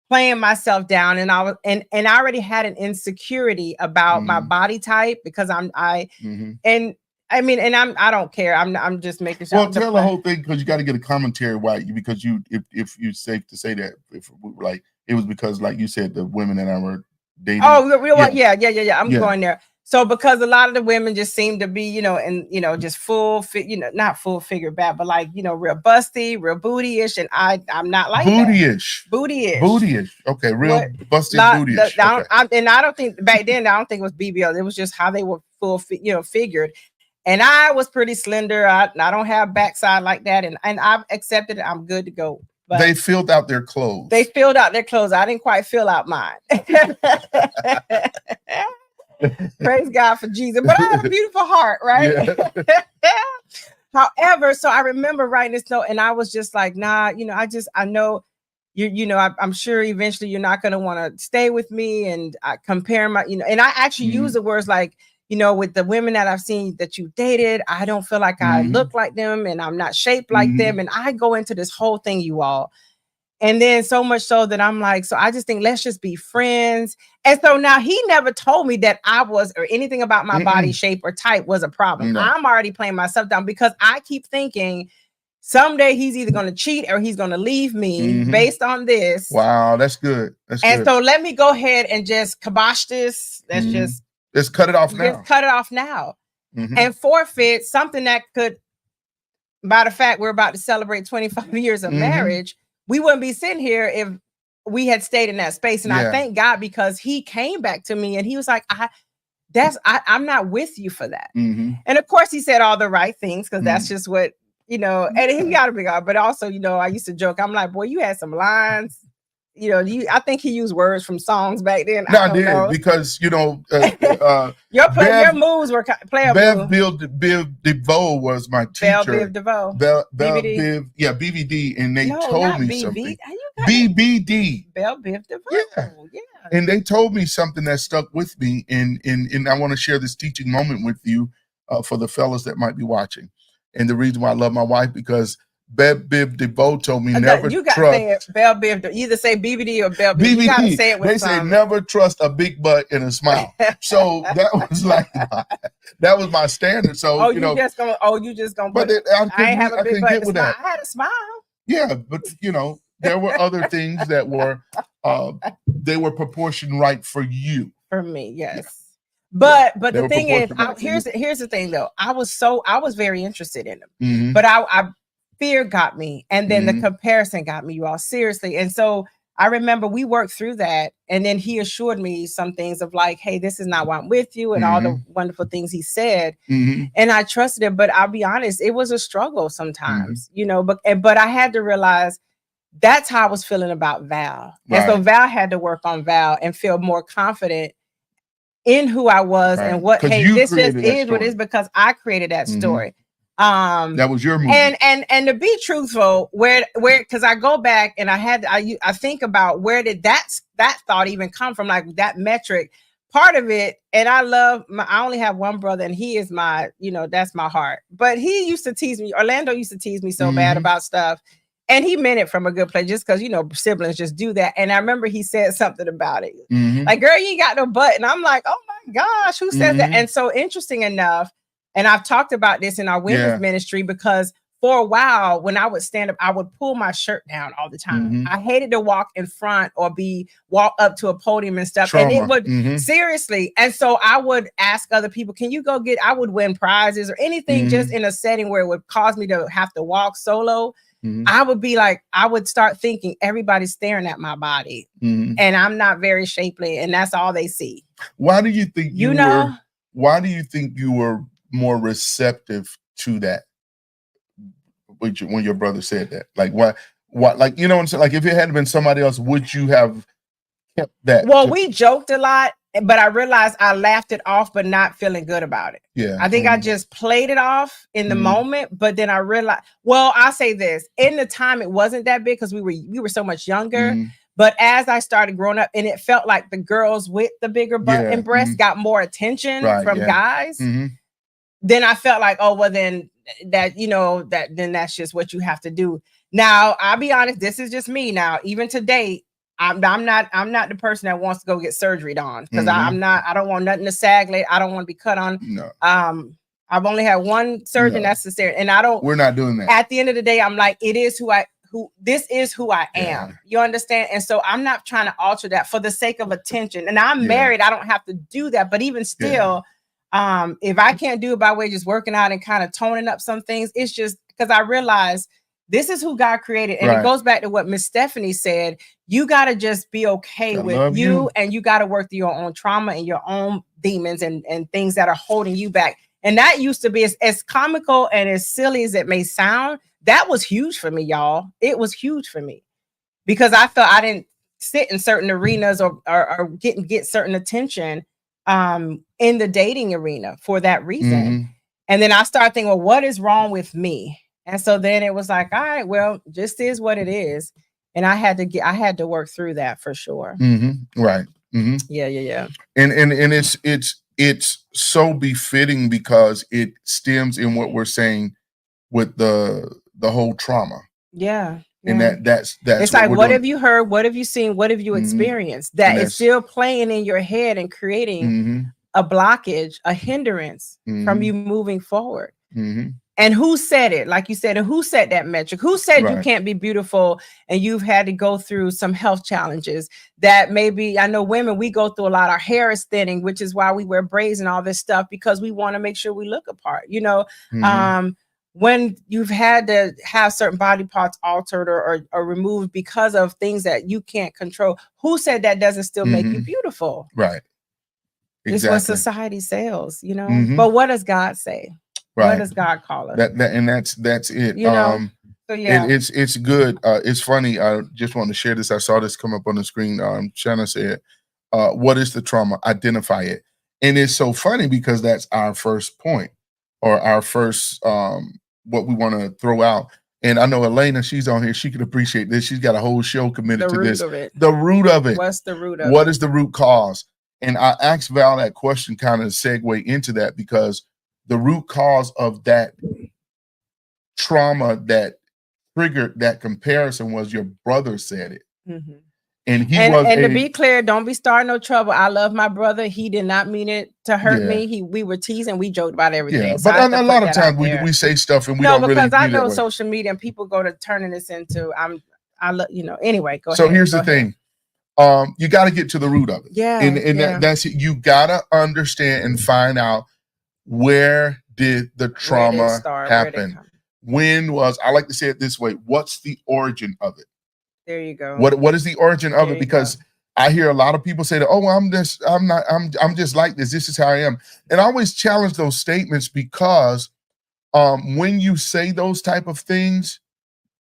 [SPEAKER 2] playing myself down, and I was, and I already had an insecurity about my body type, because I don't care. I'm just making sure.
[SPEAKER 1] Well, tell the whole thing, because you got to get a commentary because if you're safe to say that, if like it was because, like you said, the women that I were dating.
[SPEAKER 2] Oh, yeah. I'm going there. So because a lot of the women just seem to be, just not full figure back, but like, real busty, real bootyish, and I'm not like
[SPEAKER 1] bootyish. Okay, real busty, bootyish.
[SPEAKER 2] And I don't think back then, I don't think it was BBL. It was just how they were full, figured. And I was pretty slender. I don't have backside like that. And I've accepted it. I'm good to go. But
[SPEAKER 1] they filled out their clothes.
[SPEAKER 2] I didn't quite fill out mine. Praise God for Jesus. But I have a beautiful heart, right? Yeah. However, so I remember writing this note, and I was just like, nah, I know I'm sure eventually you're not going to want to stay with me. And I compare and I actually use the words like, with the women that I've seen that you dated, I don't feel like I look like them, and I'm not shaped like them. And I go into this whole thing, you all. And then so much so that I'm like, so I just think, let's just be friends. And so now he never told me that I was, or anything about my body shape or type was a problem. No. I'm already playing myself down, because I keep thinking someday he's either going to cheat or he's going to leave me based on this.
[SPEAKER 1] Wow, that's good.
[SPEAKER 2] So let me go ahead and just kibosh this.
[SPEAKER 1] Let's cut it off now.
[SPEAKER 2] Let's cut it off now. And forfeit something that could, by the fact we're about to celebrate 25 years of marriage, we wouldn't be sitting here if we had stayed in that space. And I thank God, because he came back to me and he was like, I'm not with you for that. And of course he said all the right things, because that's just what, and he got to be God. But also, I used to joke. I'm like, boy, you had some lines. I think he used words from songs back then.
[SPEAKER 1] No, I did, because
[SPEAKER 2] your moves were
[SPEAKER 1] playable. Biv DeVoe was my teacher.
[SPEAKER 2] Biv DeVoe.
[SPEAKER 1] BVD, BVD, and they told me something. BBD.
[SPEAKER 2] Biv DeVoe. Yeah.
[SPEAKER 1] And they told me something that stuck with me, and I want to share this teaching moment with you for the fellas that might be watching. And the reason why I love my wife, because Biv DeVoe told me never
[SPEAKER 2] you got
[SPEAKER 1] trust.
[SPEAKER 2] To say it, Bell Biv. You either say BBD or Bell Biv.
[SPEAKER 1] BBD.
[SPEAKER 2] You got to say it with
[SPEAKER 1] They say never trust a big butt and a smile. So that was like that was my standard. So
[SPEAKER 2] you just gonna.
[SPEAKER 1] But
[SPEAKER 2] I ain't have a big butt and a smile. I had a smile.
[SPEAKER 1] Yeah, but there were other things that were they were proportioned right for you.
[SPEAKER 2] For me, yes. Yeah. But the thing is, here's the thing though. I was very interested in them, but I fear got me, and then the comparison got me, you all, seriously. And so I remember we worked through that, and then he assured me some things of like, hey, this is not why I'm with you, and all the wonderful things he said. And I trusted it, but I'll be honest, it was a struggle sometimes, but I had to realize that's how I was feeling about Val. Right. And so Val had to work on Val and feel more confident in who I was, and what, hey, this just is what it is, because I created that story.
[SPEAKER 1] That was your movie.
[SPEAKER 2] And to be truthful, where because I go back and I think about where did that thought even come from, like that metric part of it. And I only have one brother, and he is my, that's my heart. But he used to tease me. Orlando used to tease me so bad about stuff. And he meant it from a good place, just because, siblings just do that. And I remember he said something about it. Like, girl, you ain't got no butt. And I'm like, oh my gosh, who says that? And so interesting enough, and I've talked about this in our women's ministry, because for a while when I would stand up, I would pull my shirt down all the time. I hated to walk in front or walk up to a podium and stuff.
[SPEAKER 1] Trauma.
[SPEAKER 2] And it would seriously. And so I would ask other people, can you go I would win prizes or anything just in a setting where it would cause me to have to walk solo. I would be like, I would start thinking everybody's staring at my body and I'm not very shapely, and that's all they see.
[SPEAKER 1] Why do you think why do you think you were more receptive to that when your brother said that? Like, what, like, what I'm saying? Like, if it hadn't been somebody else, would you have kept that?
[SPEAKER 2] Well, we joked a lot, but I realized I laughed it off, but not feeling good about it.
[SPEAKER 1] Yeah.
[SPEAKER 2] I think I just played it off in the moment, but then I realized, well, I'll say this, in the time it wasn't that big because we were so much younger. But as I started growing up, and it felt like the girls with the bigger butt and breasts got more attention from guys, then I felt like, oh, well, then then that's just what you have to do. Now, I'll be honest, this is just me now. Even today, I'm not the person that wants to go get surgery on, because I don't want nothing to sag late. I don't want to be cut on.
[SPEAKER 1] No.
[SPEAKER 2] I've only had one surgeon necessary, and we're
[SPEAKER 1] not doing that.
[SPEAKER 2] At the end of the day, I'm like, this is who I am. You understand? And so I'm not trying to alter that for the sake of attention. And I'm married. I don't have to do that. But even still, if I can't do it by way of just working out and kind of toning up some things, it's just because I realize this is who God created. And it goes back to what Miss Stephanie said. You got to just be okay with you, and you got to work through your own trauma and your own demons and things that are holding you back. And that used to be as comical and as silly as it may sound. That was huge for me, y'all. It was huge for me, because I felt I didn't sit in certain arenas or get certain attention in the dating arena for that reason. And then I started thinking, well, what is wrong with me? And so then it was like, all right, well, just is what it is. And I had to work through that for sure.
[SPEAKER 1] Right.
[SPEAKER 2] Yeah.
[SPEAKER 1] And it's so befitting, because it stems in what we're saying with the whole trauma.
[SPEAKER 2] Yeah.
[SPEAKER 1] And that's
[SPEAKER 2] it's like, what have you heard? What have you seen? What have you experienced? That is still playing in your head and creating a blockage, a hindrance from you moving forward. And who said it? Like you said, and who set that metric? Who said you can't be beautiful and you've had to go through some health challenges that maybe, I know women, we go through a lot. Our hair is thinning, which is why we wear braids and all this stuff, because we want to make sure we look apart, when you've had to have certain body parts altered or removed because of things that you can't control, who said that doesn't still make you beautiful?
[SPEAKER 1] Right.
[SPEAKER 2] Exactly. It's what society sells, you know. But what does God say?
[SPEAKER 1] Right.
[SPEAKER 2] What does God call us?
[SPEAKER 1] That's it.
[SPEAKER 2] You know. So yeah,
[SPEAKER 1] it's good. It's funny. I just want to share this. I saw this come up on the screen. Shanna said, "What is the trauma? Identify it." And it's so funny because that's our first point, or our first what we want to throw out. And I know Elena, she's on here. She could appreciate this. She's got a whole show committed to this. The root of it.
[SPEAKER 2] What's the root of it?
[SPEAKER 1] What is the root cause? And I asked Val that question, kind of segue into that, because the root cause of that trauma that triggered that comparison was your brother said it. And to
[SPEAKER 2] be clear, don't be starting no trouble. I love my brother. He did not mean it to hurt me. We were teasing, we joked about everything.
[SPEAKER 1] Yeah, so but a lot of times we say stuff and we don't really.
[SPEAKER 2] Because I know social media and people go to turning this into anyway. Go ahead.
[SPEAKER 1] So here's the thing. You got to get to the root of it.
[SPEAKER 2] Yeah.
[SPEAKER 1] And that's it. You got to understand and find out, where did the trauma happen? I like to say it this way, what's the origin of it?
[SPEAKER 2] There you go.
[SPEAKER 1] What is the origin of it? Because I hear a lot of people say that, oh, I'm just like this. This is how I am. And I always challenge those statements, because when you say those type of things,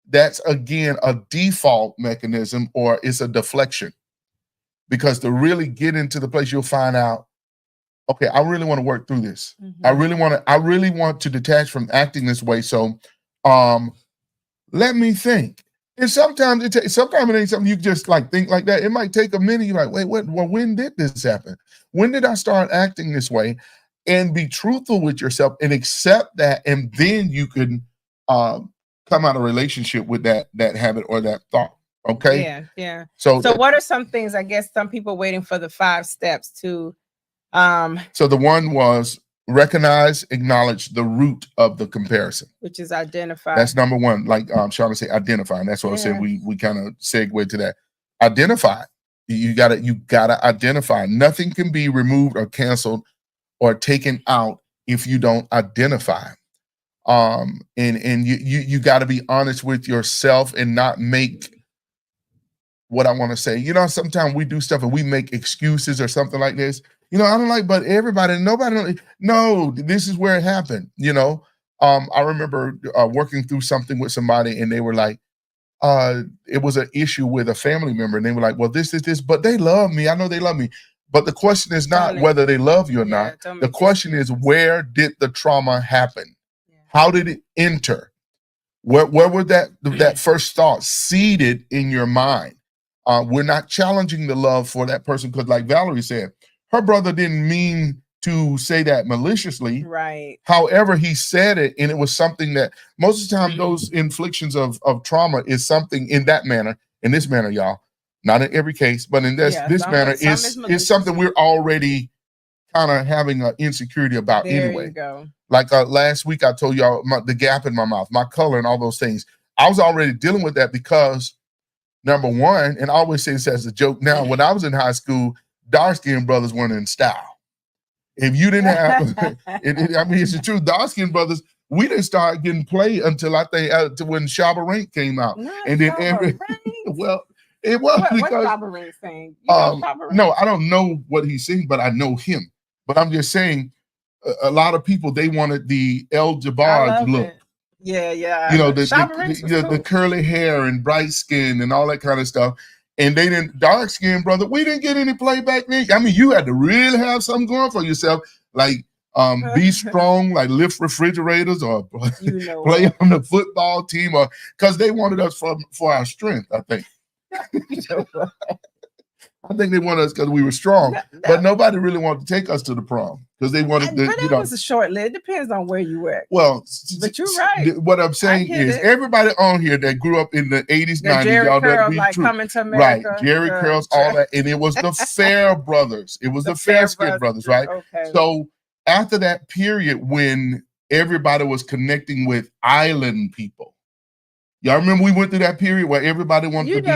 [SPEAKER 1] that's again a default mechanism, or it's a deflection. Because to really get into the place, you'll find out, okay, I really want to work through this. I really want to detach from acting this way. So let me think. And sometimes it ain't something you just like think like that. It might take a minute. You're like, wait, what? Well, when did this happen? When did I start acting this way? And be truthful with yourself and accept that, and then you can come out of relationship with that habit or that thought. Okay.
[SPEAKER 2] Yeah. So what are some things? I guess some people waiting for the 5 steps to.
[SPEAKER 1] So the one was recognize, acknowledge the root of the comparison,
[SPEAKER 2] which is identify.
[SPEAKER 1] That's number one. Like Shauna said, identify. And that's what I said. We kind of segue to that. Identify. You gotta identify. Nothing can be removed or canceled or taken out if you don't identify. And you got to be honest with yourself and not make what I want to say. Sometimes we do stuff and we make excuses or something like this. I don't like, but nobody. No, this is where it happened. I remember working through something with somebody, and they were like, it was an issue with a family member, and they were like, well, this, but they love me. I know they love me. But the question is not whether they love you or not. The question is, where did the trauma happen? Yeah. How did it enter? Where would that first thought seeded in your mind? We're not challenging the love for that person, because like Valerie said, her brother didn't mean to say that maliciously.
[SPEAKER 2] Right.
[SPEAKER 1] However, he said it, and it was something that most of the time those inflictions of trauma is something in this manner, y'all. Not in every case, but in this manner is something we're already kind of having an insecurity about anyway.
[SPEAKER 2] There you go.
[SPEAKER 1] Like last week, I told y'all the gap in my mouth, my color, and all those things. I was already dealing with that because, number one, and I always say this as a joke now, when I was in high school, dark-skinned brothers weren't in style. If you didn't have, it's the truth. Dark-skinned brothers, we didn't start getting played until I think when Shabba Rank came out. And then it was because
[SPEAKER 2] Shabba Rank saying?
[SPEAKER 1] No, I don't know what he's saying, but I know him. But I'm just saying, a lot of people, they wanted the El Jabbar look.
[SPEAKER 2] Yeah.
[SPEAKER 1] The curly hair and bright skin and all that kind of stuff. And they didn't, dark skin brother, we didn't get any play back then. I mean, you had to really have something going for yourself, like be strong, like lift refrigerators or play on the football team, or because they wanted us for our strength, I think. I think they wanted us because we were strong, but nobody really wanted to take us to the prom because they wanted to.
[SPEAKER 2] But that was a short lived. It depends on where you were.
[SPEAKER 1] Well,
[SPEAKER 2] but you're right.
[SPEAKER 1] What I'm saying is, everybody on here that grew up in the 80s, 90s, y'all
[SPEAKER 2] that be true. Coming to America,
[SPEAKER 1] right? Jerry Curls, all that, and it was the Fair brothers. It was the Fair Skin brothers, right?
[SPEAKER 2] Okay.
[SPEAKER 1] So after that period, when everybody was connecting with island people. Y'all remember we went through that period where everybody wanted to be,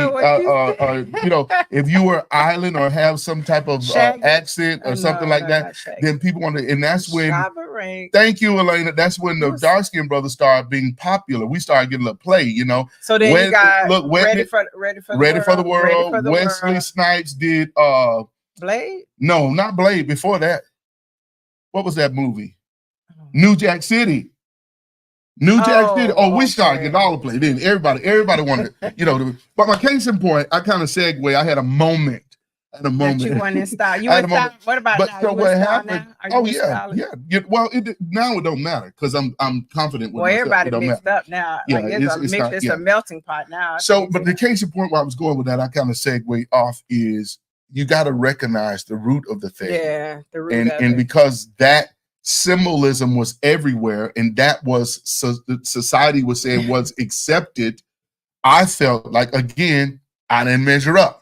[SPEAKER 1] if you were island or have some type of accent or something like that, then people wanted, and that's when
[SPEAKER 2] right.
[SPEAKER 1] Thank you, Elena. That's when the dark skinned brothers started being popular. We started getting a play,
[SPEAKER 2] So then you got ready for the world.
[SPEAKER 1] Wesley Snipes did
[SPEAKER 2] Blade?
[SPEAKER 1] No, not Blade. Before that, what was that movie? New Jack City. City. Oh, we started getting all the play. Then everybody wanted, but my case in point, I kind of segue. I had a moment.
[SPEAKER 2] That you want to style. You in style. What about now?
[SPEAKER 1] So what happened? Now? Well, now it don't matter because I'm confident with myself.
[SPEAKER 2] Everybody mixed up now.
[SPEAKER 1] Yeah,
[SPEAKER 2] it's a melting pot now.
[SPEAKER 1] So, but the case in point where I was going with that, I kind of segue off is you got to recognize the root of the thing.
[SPEAKER 2] Yeah, the root of
[SPEAKER 1] and because that symbolism was everywhere, and that was society was saying was accepted. I felt like again I didn't measure up.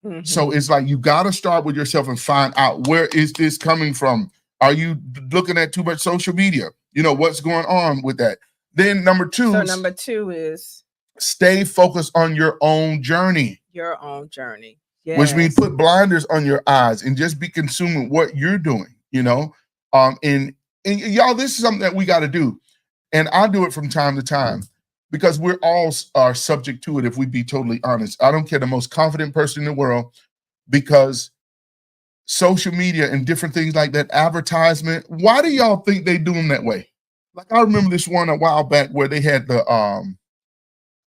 [SPEAKER 1] Mm-hmm. So it's like you got to start with yourself and find out where is this coming from. Are you looking at too much social media? What's going on with that. Then number two
[SPEAKER 2] is
[SPEAKER 1] stay focused on your own journey.
[SPEAKER 2] Your own journey, yes.
[SPEAKER 1] Which means put blinders on your eyes and just be consuming what you're doing. And y'all, this is something that we got to do, and I do it from time to time. Because we're all are subject to it if we be totally honest. I don't care the most confident person in the world, because social media and different things like that, advertisement, why do y'all think they do them that way? Like I remember this one a while back where they had the, I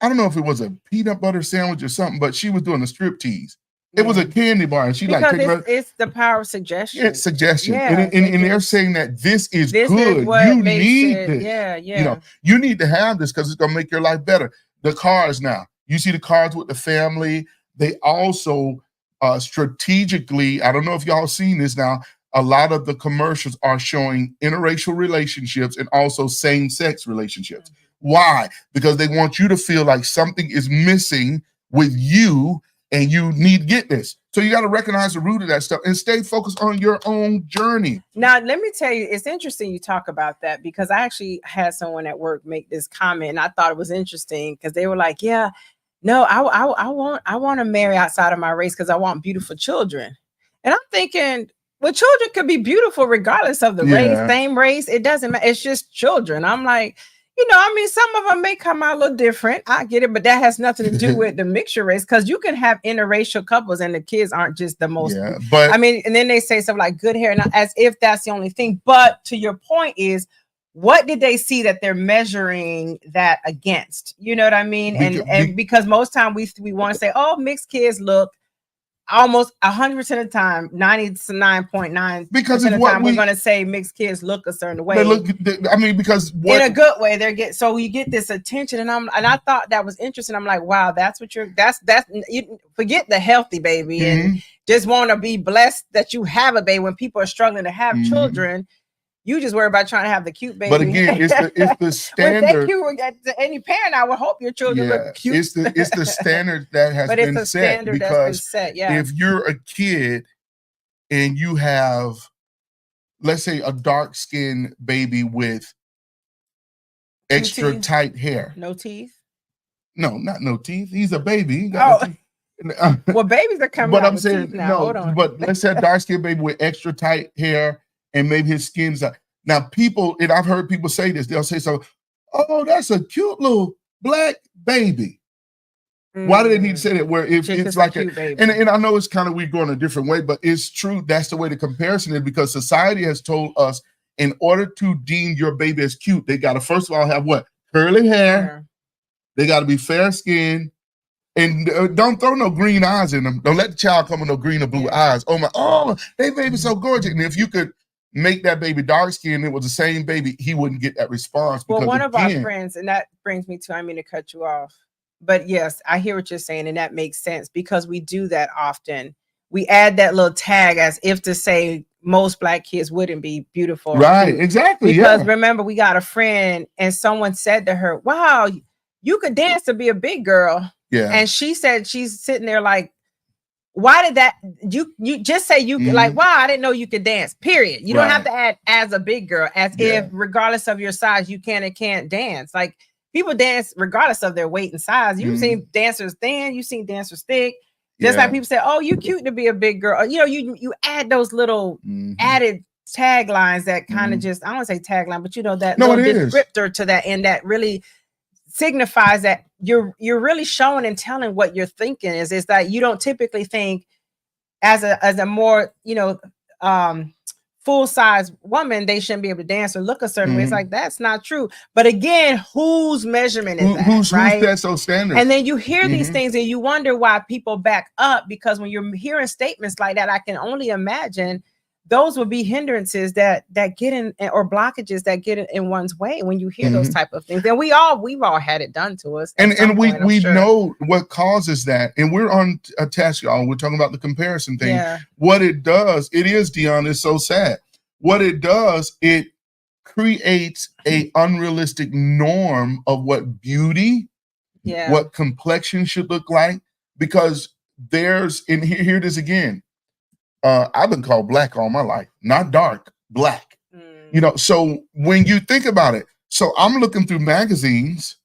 [SPEAKER 1] don't know if it was a peanut butter sandwich or something, but she was doing a striptease. It was a candy bar, and she
[SPEAKER 2] it's the power of suggestion.
[SPEAKER 1] It's suggestion, and they're saying that this is good. You need this.
[SPEAKER 2] Yeah.
[SPEAKER 1] You need to have this because it's gonna make your life better. The cars now, you see the cars with the family. They also strategically. I don't know if y'all seen this now. A lot of the commercials are showing interracial relationships and also same-sex relationships. Mm-hmm. Why? Because they want you to feel like something is missing with you. And you need to get this. So you got to recognize the root of that stuff and stay focused on your own journey.
[SPEAKER 2] Now, let me tell you, it's interesting you talk about that because I actually had someone at work make this comment, and I thought it was interesting because they were like, yeah, no, I want to marry outside of my race because I want beautiful children. And I'm thinking, well, children could be beautiful regardless of the race, same race. It doesn't matter. It's just children. I'm like, some of them may come out a little different. I get it, but that has nothing to do with the mixture race because you can have interracial couples and the kids aren't just the most. Yeah, but and then they say something like good hair, not as if that's the only thing. But to your point is, what did they see that they're measuring that against? You know what I mean? And because most time we want to say, oh, mixed kids look. Almost 100% of the time, 99.9%
[SPEAKER 1] because
[SPEAKER 2] of the time, we're going to say mixed kids look a certain way.
[SPEAKER 1] Because
[SPEAKER 2] in a good way, so you get this attention, and I thought that was interesting. I'm like, wow, that's what that's you forget the healthy baby and just want to be blessed that you have a baby when people are struggling to have children. You just worry about trying to have the cute baby.
[SPEAKER 1] But again, it's the standard.
[SPEAKER 2] Well, thank you. Any parent, I would hope your children look cute.
[SPEAKER 1] It's the standard that has been set. Because if you're a kid and you have, let's say, a dark-skinned baby with extra tight hair.
[SPEAKER 2] No teeth?
[SPEAKER 1] No, not no teeth. He's a baby.
[SPEAKER 2] Well, babies are coming out with teeth now.
[SPEAKER 1] No,
[SPEAKER 2] hold on.
[SPEAKER 1] But let's say a dark-skinned baby with extra tight hair. And maybe his skin's out. Now, people, and I've heard people say this, they'll say something, oh, that's a cute little black baby. Why do they need to say that? Where if it's like a baby. And I know it's kind of weird going a different way, but it's true. That's the way the comparison is because society has told us in order to deem your baby as cute, they got to first of all have what? Curly hair. They got to be fair skinned. And don't throw no green eyes in them. Don't let the child come with no green or blue eyes. They baby so gorgeous. And if you could make that baby dark skinned, it was the same baby, he wouldn't get that response.
[SPEAKER 2] Well, one of our friends, and that brings me to, I mean to cut you off, but yes, I hear what you're saying, and that makes sense because we do that often. We add that little tag as if to say most black kids wouldn't be beautiful.
[SPEAKER 1] Right, exactly.
[SPEAKER 2] Because remember, we got a friend and someone said to her, wow, you could dance to be a big girl.
[SPEAKER 1] Yeah.
[SPEAKER 2] And she said she's sitting there like, why did that? You just say you like, wow, I didn't know you could dance, period. You don't have to add as a big girl, as if regardless of your size, you can and can't dance. Like people dance regardless of their weight and size. You've seen dancers thin, you've seen dancers thick. Just like people say, oh, you cute to be a big girl. You know, you add those little added taglines that kind of just, I don't want to say tagline, but that
[SPEAKER 1] No,
[SPEAKER 2] little
[SPEAKER 1] it is.
[SPEAKER 2] descriptor to that end that really signifies that you're really showing and telling what you're thinking is that you don't typically think as a more, full-size woman, they shouldn't be able to dance or look a certain way. It's like, that's not true. But again, whose measurement is that?
[SPEAKER 1] Who's
[SPEAKER 2] right?
[SPEAKER 1] Who's that so standard?
[SPEAKER 2] And then you hear these things and you wonder why people back up, because when you're hearing statements like that, I can only imagine those would be hindrances that get in, or blockages that get in one's way when you hear those type of things. And we've all had it done to us.
[SPEAKER 1] And we know what causes that. And we're on a test, y'all. We're talking about the comparison thing.
[SPEAKER 2] Yeah.
[SPEAKER 1] What it does, it is, Dion, it's so sad. What it does, it creates a unrealistic norm of what beauty, what complexion should look like, because there's, and here it is again. I've been called black all my life, not dark, black. So when you think about it, so I'm looking through magazines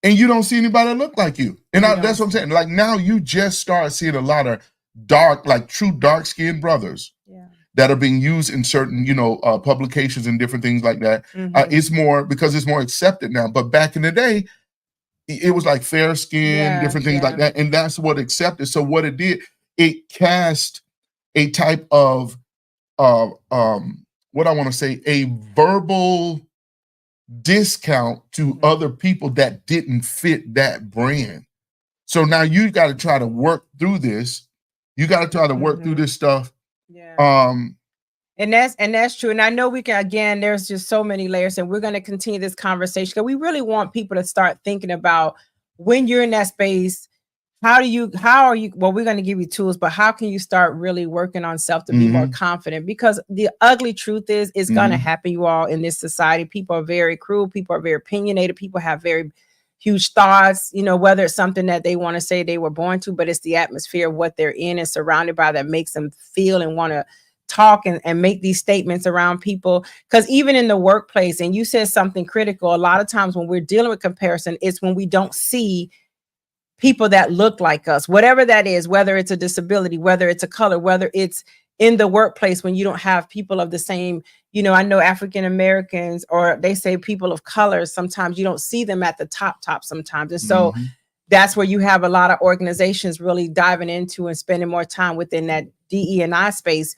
[SPEAKER 1] and you don't see anybody that look like you. And that's what I'm saying. Like now you just start seeing a lot of dark, like true dark-skinned brothers that are being used in certain, publications and different things like that. It's more because it's more accepted now. But back in the day, it was like fair skin, different things like that. And that's what accepted. So what it did, it cast a type of what I want to say, a verbal discount to other people that didn't fit that brand. So now you got to try to work through this. You got to try to work through this stuff.
[SPEAKER 2] And that's true. And I know we can, again, there's just so many layers, and we're going to continue this conversation because we really want people to start thinking about when you're in that space. How are you, well, we're going to give you tools, but how can you start really working on self to be more confident? Because the ugly truth is it's going to happen, you all, in this society. People are very cruel. People are very opinionated. People have very huge thoughts, whether it's something that they want to say they were born to, but it's the atmosphere of what they're in and surrounded by that makes them feel and want to talk and make these statements around people. Because even in the workplace, and you said something critical, a lot of times when we're dealing with comparison, it's when we don't see people that look like us, whatever that is, whether it's a disability, whether it's a color, whether it's in the workplace, when you don't have people of the same, I know African Americans, or they say people of color, sometimes you don't see them at the top sometimes. And so that's where you have a lot of organizations really diving into and spending more time within that DE&I space,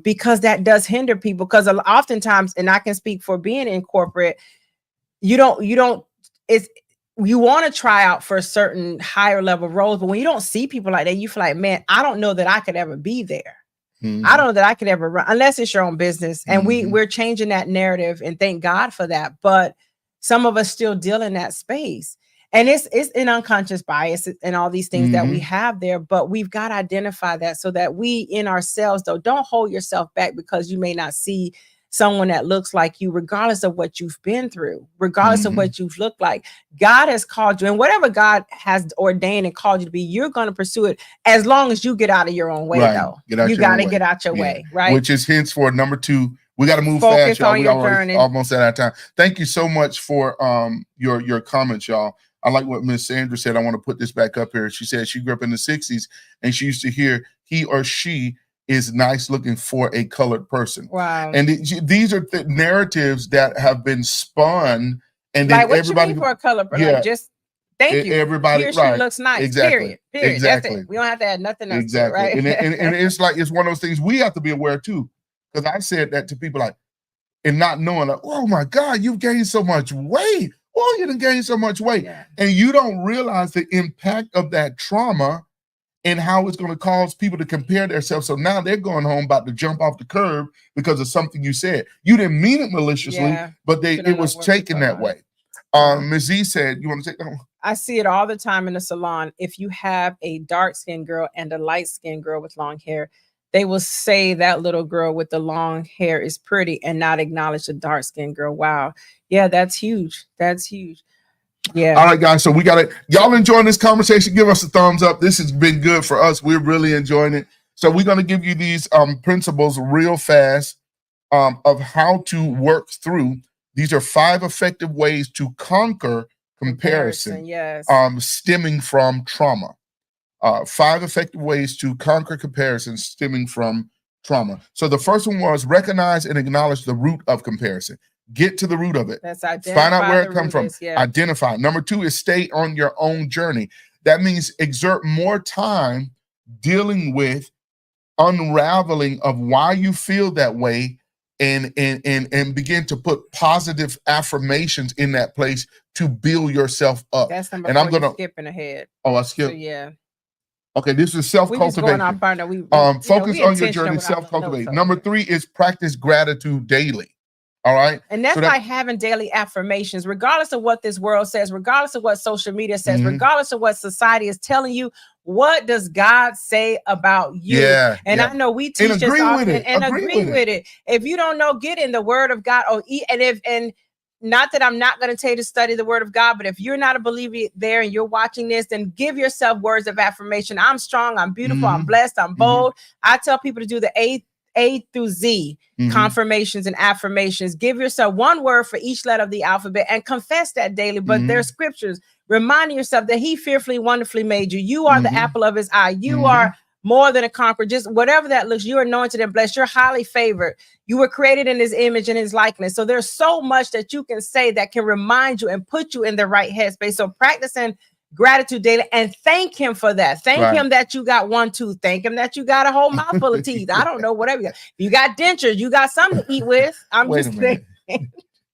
[SPEAKER 2] because that does hinder people. Because oftentimes, and I can speak for being in corporate, you want to try out for certain higher level roles, but when you don't see people like that, you feel like, man, I don't know that I could ever be there. I don't know that I could ever run, unless it's your own business. And we're changing that narrative, and thank God for that. But some of us still deal in that space, and it's an unconscious bias and all these things that we have there. But we've got to identify that so that we in ourselves, though, don't hold yourself back because you may not see someone that looks like you, regardless of what you've been through, regardless of what you've looked like. God has called you, and whatever God has ordained and called you to be, you're going to pursue it as long as you get out of your own way, though. You got to get out your way, right?
[SPEAKER 1] Which is henceforth number 2. We got to move
[SPEAKER 2] fast,
[SPEAKER 1] fast, y'all.
[SPEAKER 2] We already
[SPEAKER 1] almost at our time. Thank you so much for your comments, y'all. I like what Miss Sandra said. I want to put this back up here. She said she grew up in the 60s and she used to hear he or she is nice looking for a colored person.
[SPEAKER 2] Wow.
[SPEAKER 1] And these are narratives that have been spun. And then
[SPEAKER 2] like, what
[SPEAKER 1] everybody,
[SPEAKER 2] you mean for a colored person? Like, just thank you.
[SPEAKER 1] Everybody,
[SPEAKER 2] he or she looks nice.
[SPEAKER 1] Exactly.
[SPEAKER 2] Period.
[SPEAKER 1] Exactly.
[SPEAKER 2] That's it. We don't have to add nothing else.
[SPEAKER 1] Exactly.
[SPEAKER 2] To it, right?
[SPEAKER 1] and it's like, it's one of those things we have to be aware too. Because I said that to people like, and not knowing, like, oh my God, you've gained so much weight. Oh, you done gained so much weight.
[SPEAKER 2] Yeah.
[SPEAKER 1] And you don't realize the impact of that trauma and how it's going to cause people to compare themselves. So now they're going home about to jump off the curb because of something you said. You didn't mean it maliciously, but it was taken that way. Ms. Z said, you want to take that one?
[SPEAKER 2] I see it all the time in the salon. If you have a dark-skinned girl and a light-skinned girl with long hair, they will say that little girl with the long hair is pretty and not acknowledge the dark-skinned girl. Wow. Yeah, that's huge. That's huge. Yeah.
[SPEAKER 1] All right, guys. So we got it. Y'all enjoying this conversation? Give us a thumbs up. This has been good for us. We're really enjoying it. So we're going to give you these principles real fast of how to work through. These are 5 effective ways to conquer comparison.
[SPEAKER 2] Yes.
[SPEAKER 1] Stemming from trauma. 5 effective ways to conquer comparison stemming from trauma. So the first one was recognize and acknowledge the root of comparison. Get to the root of it.
[SPEAKER 2] That's
[SPEAKER 1] find out where it comes from.
[SPEAKER 2] Yeah.
[SPEAKER 1] Identify. Number 2 is stay on your own journey. That means exert more time dealing with unraveling of why you feel that way, and begin to put positive affirmations in that place to build yourself up.
[SPEAKER 2] That's number
[SPEAKER 1] and
[SPEAKER 2] 4.
[SPEAKER 1] I'm gonna
[SPEAKER 2] skipping ahead.
[SPEAKER 1] Oh, I skipped.
[SPEAKER 2] So, yeah.
[SPEAKER 1] Okay, this is self-cultivation. Focus on your journey, self-cultivate. Number 3 is practice gratitude daily. All right.
[SPEAKER 2] And that's like having daily affirmations, regardless of what this world says, regardless of what social media says, regardless of what society is telling you. What does God say about you?
[SPEAKER 1] Yeah,
[SPEAKER 2] and I know we teach this often and agree with it. If you don't know, get in the Word of God. And not that I'm not going to tell you to study the Word of God, but if you're not a believer there and you're watching this, then give yourself words of affirmation. I'm strong. I'm beautiful. I'm blessed. I'm bold. I tell people to do the A through Z confirmations and affirmations. Give yourself one word for each letter of the alphabet and confess that daily. But there's scriptures reminding yourself that he fearfully, wonderfully made you. You are the apple of his eye. You are more than a conqueror. Just whatever that looks, you're anointed and blessed. You're highly favored. You were created in his image and his likeness. So there's so much that you can say that can remind you and put you in the right headspace. So practicing gratitude daily and thank him for that. Thank him that you got 1 tooth. Thank him that you got a whole mouthful of teeth. I don't know, whatever you got. You got dentures. You got something to eat with.
[SPEAKER 1] Wait just saying.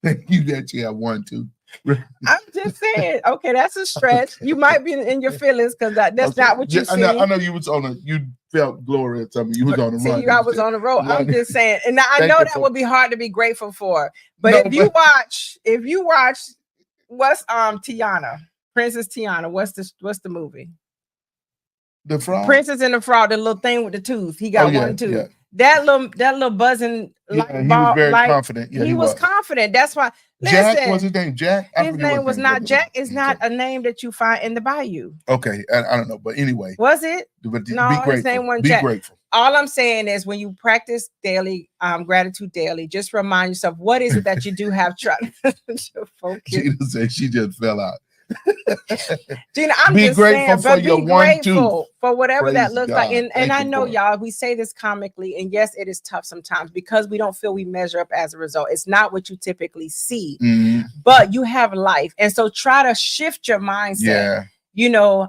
[SPEAKER 1] Thank you that you have 1 tooth.
[SPEAKER 2] I'm just saying. Okay, that's a stretch. You might be in your feelings because that's not what you see.
[SPEAKER 1] I know you was you felt glory at something. You was on the run.
[SPEAKER 2] I was on the road. I'm just saying. And I know that would be hard to be grateful for. But if you watch what's Tiana? Princess Tiana, what's the movie?
[SPEAKER 1] The Frog?
[SPEAKER 2] Princess and the Frog, the little thing with the tooth. He got 1 tooth. Yeah. That little buzzing light ball.
[SPEAKER 1] He was very confident. Yeah,
[SPEAKER 2] he was confident. That's why.
[SPEAKER 1] Jack, what's his name? Jack?
[SPEAKER 2] His name was not Jack. Is not a name that you find in the bayou.
[SPEAKER 1] Okay, I don't know, but anyway.
[SPEAKER 2] Was it?
[SPEAKER 1] But
[SPEAKER 2] no,
[SPEAKER 1] be grateful.
[SPEAKER 2] His name wasn't Jack. Be grateful. All I'm saying is when you practice daily gratitude daily, just remind yourself what is it that you do have trouble.
[SPEAKER 1] She just fell out.
[SPEAKER 2] Gina, I'm
[SPEAKER 1] be
[SPEAKER 2] just
[SPEAKER 1] grateful
[SPEAKER 2] saying,
[SPEAKER 1] for your
[SPEAKER 2] be
[SPEAKER 1] 1 tooth.
[SPEAKER 2] For whatever
[SPEAKER 1] Praise
[SPEAKER 2] that looks
[SPEAKER 1] God.
[SPEAKER 2] like. And I know,
[SPEAKER 1] Lord.
[SPEAKER 2] y'all, we say this comically, and yes, it is tough sometimes because we don't feel we measure up as a result. It's not what you typically see, but you have life. And so try to shift your mindset.
[SPEAKER 1] Yeah.
[SPEAKER 2] You know,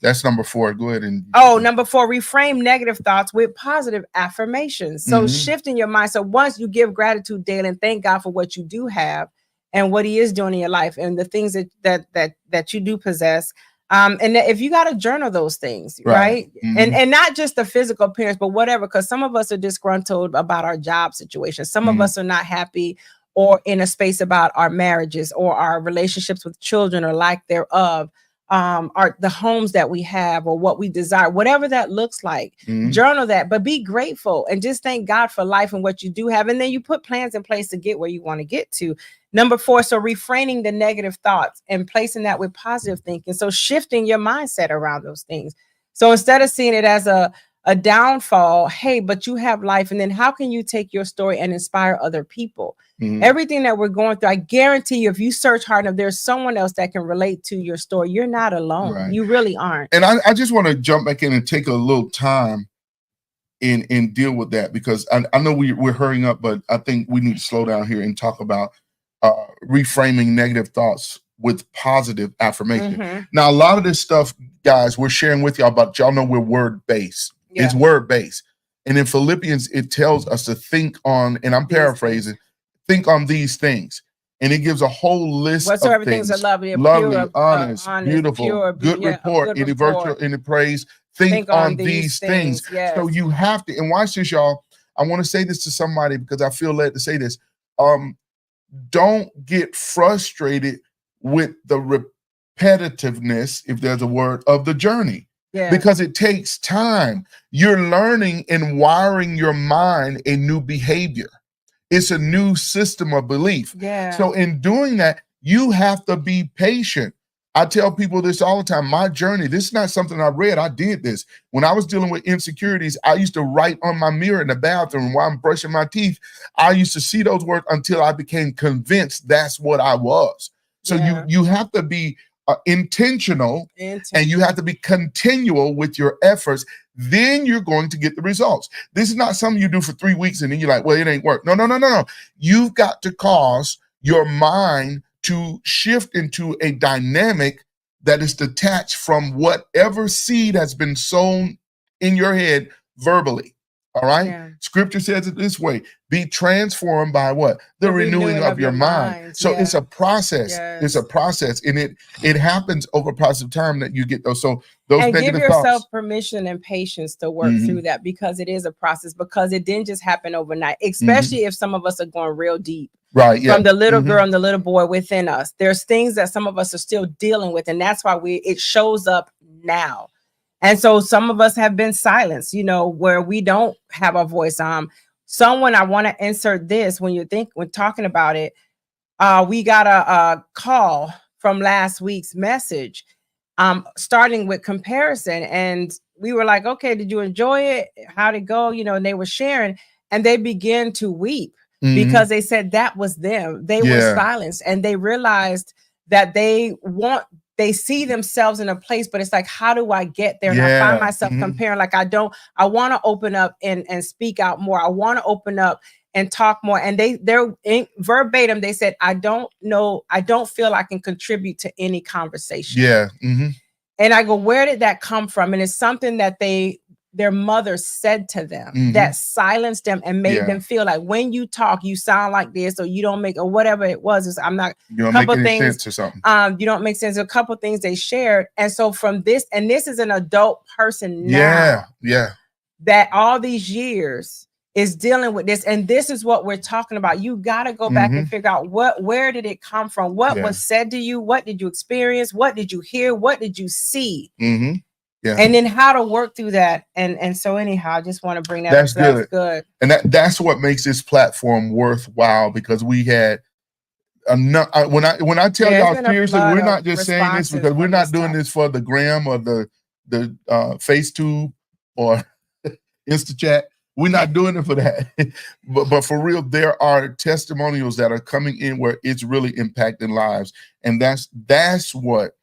[SPEAKER 1] that's number 4. Go ahead and
[SPEAKER 2] number 4, reframe negative thoughts with positive affirmations. So shifting your mind. So once you give gratitude daily and thank God for what you do have and what he is doing in your life and the things that you do possess. And if you got to journal those things, right? And not just the physical appearance, but whatever, because some of us are disgruntled about our job situation. Some of us are not happy or in a space about our marriages or our relationships with children or lack thereof. The homes that we have or what we desire, whatever that looks like, journal that, but be grateful and just thank God for life and what you do have. And then you put plans in place to get where you want to get to. Number 4, so refraining the negative thoughts and placing that with positive thinking. So shifting your mindset around those things. So instead of seeing it as a downfall, hey, but you have life. And then how can you take your story and inspire other people? Everything that we're going through, I guarantee you, if you search hard enough, there's someone else that can relate to your story. You're not alone. Right. You really aren't.
[SPEAKER 1] And I just want to jump back in and take a little time and deal with that, because I know we're hurrying up, but I think we need to slow down here and talk about reframing negative thoughts with positive affirmation. Now, a lot of this stuff, guys, we're sharing with y'all, but y'all know we're word-based. Yeah. It's word-based. And in Philippians, it tells us to think on, and I'm paraphrasing, think on these things. And it gives a whole list of
[SPEAKER 2] things are lovely, pure,
[SPEAKER 1] honest, beautiful, pure, good report, any virtue, any praise. Think on these things. Yes. So you have to, and watch this, y'all. I want to say this to somebody because I feel led to say this. Don't get frustrated with the repetitiveness, if there's a word, of the journey. Yeah. Because it takes time. You're learning and wiring your mind a new behavior. It's a new system of belief. Yeah. So in doing that, you have to be patient. I tell people this all the time. My journey, this is not something I read. I did this. When I was dealing with insecurities, I used to write on my mirror in the bathroom while I'm brushing my teeth. I used to see those words until I became convinced that's what I was. So you have to be intentional, and you have to be continual with your efforts. Then you're going to get the results. This is not something you do for 3 weeks and then you're like, well, it ain't work. No. You've got to cause your mind to shift into a dynamic that is detached from whatever seed has been sown in your head verbally. All right. Yeah. Scripture says it this way: be transformed by what? The renewing of your mind. So it's a process. Yes. It's a process. And it happens over a process of time that you get those. So those
[SPEAKER 2] and
[SPEAKER 1] negative
[SPEAKER 2] give yourself
[SPEAKER 1] thoughts.
[SPEAKER 2] Permission and patience to work through that, because it is a process, because it didn't just happen overnight, especially if some of us are going real deep.
[SPEAKER 1] Right. Yeah.
[SPEAKER 2] From the little girl and the little boy within us. There's things that some of us are still dealing with. And that's why it shows up now. And so some of us have been silenced, where we don't have a voice. Someone, I want to insert this when talking about it. We got a call from last week's message, starting with comparison. And we were like, okay, did you enjoy it? How'd it go? And they were sharing, and they began to weep because they said that was them. They were silenced, and they realized that they see themselves in a place, but it's like, how do I get there? And I find myself comparing, like, I want to open up and speak out more. I want to open up and talk more. And they're verbatim. They said, I don't feel I can contribute to any conversation.
[SPEAKER 1] Yeah.
[SPEAKER 2] And I go, where did that come from? And it's something that their mother said to them that silenced them and made them feel like, when you talk, you sound like this, or you don't make, or whatever it was.
[SPEAKER 1] You don't make any sense or something.
[SPEAKER 2] You don't make sense. A couple things they shared. And so from this, and this is an adult person now.
[SPEAKER 1] Yeah.
[SPEAKER 2] That all these years is dealing with this. And this is what we're talking about. You got to go back and figure out where did it come from? What was said to you? What did you experience? What did you hear? What did you see? Yeah. And then how to work through that. And so anyhow, I just want to bring that up. That's good.
[SPEAKER 1] And that's what makes this platform worthwhile, because we had enough. When I tell y'all seriously, we're not just saying this because we're not doing this for the gram or the FaceTube or InstaChat. We're not doing it for that. but for real, there are testimonials that are coming in where it's really impacting lives. And that's what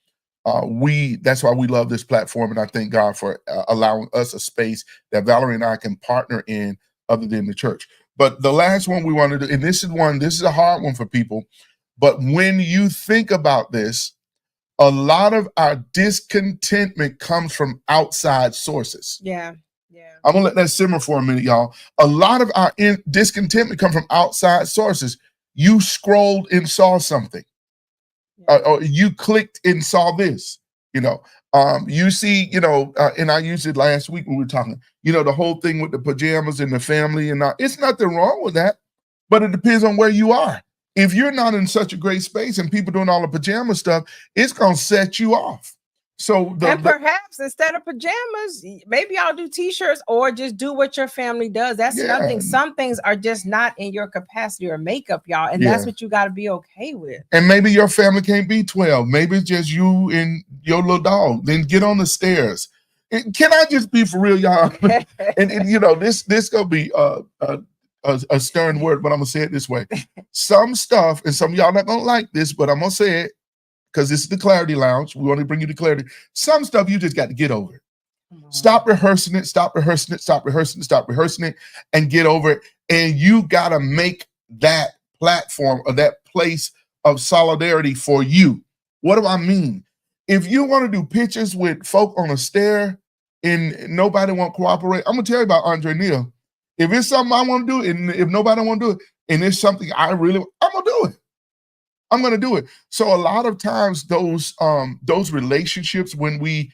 [SPEAKER 1] that's why we love this platform, and I thank God for allowing us a space that Valerie and I can partner in other than the church. But the last one we want to do, and this is a hard one for people, but when you think about this, a lot of our discontentment comes from outside sources.
[SPEAKER 2] Yeah.
[SPEAKER 1] I'm gonna let that simmer for a minute, y'all. A lot of our discontentment comes from outside sources. You scrolled and saw something. Or you clicked and saw this, you see, and I used it last week when we were talking, the whole thing with the pajamas and the family, and it's nothing wrong with that, but it depends on where you are. If you're not in such a great space and people doing all the pajama stuff, it's going to set you off. So
[SPEAKER 2] perhaps instead of pajamas, maybe I'll do t-shirts, or just do what your family does. That's another thing. Some things are just not in your capacity, or makeup, y'all. And that's what you got to be okay with.
[SPEAKER 1] And maybe your family can't be 12. Maybe it's just you and your little dog. Then get on the stairs. Can I just be for real, y'all? and this gonna be a stern word, but I'm gonna say it this way. Some stuff, and some of y'all not gonna like this, but I'm gonna say it, because this is the Clarity Lounge. We want to bring you to clarity. Some stuff you just got to get over it. Stop rehearsing it, and get over it. And you got to make that platform or that place of solidarity for you. What do I mean? If you want to do pictures with folk on a stair and nobody won't cooperate, I'm going to tell you about Andre Neal. If it's something I want to do, and if nobody want to do it, and it's something I'm going to do it. I'm going to do it. So a lot of times those relationships, when we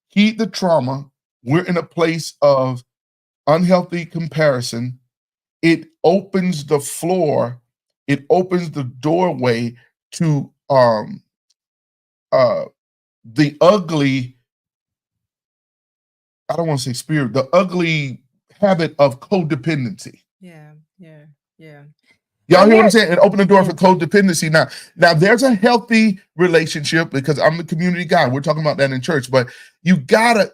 [SPEAKER 1] heed the trauma, we're in a place of unhealthy comparison. It opens the floor. It opens the doorway to the ugly, I don't want to say spirit, the ugly habit of codependency.
[SPEAKER 2] Yeah.
[SPEAKER 1] Y'all hear what I'm saying? It opened the door for codependency. Now there's a healthy relationship, because I'm the community guy. We're talking about that in church, but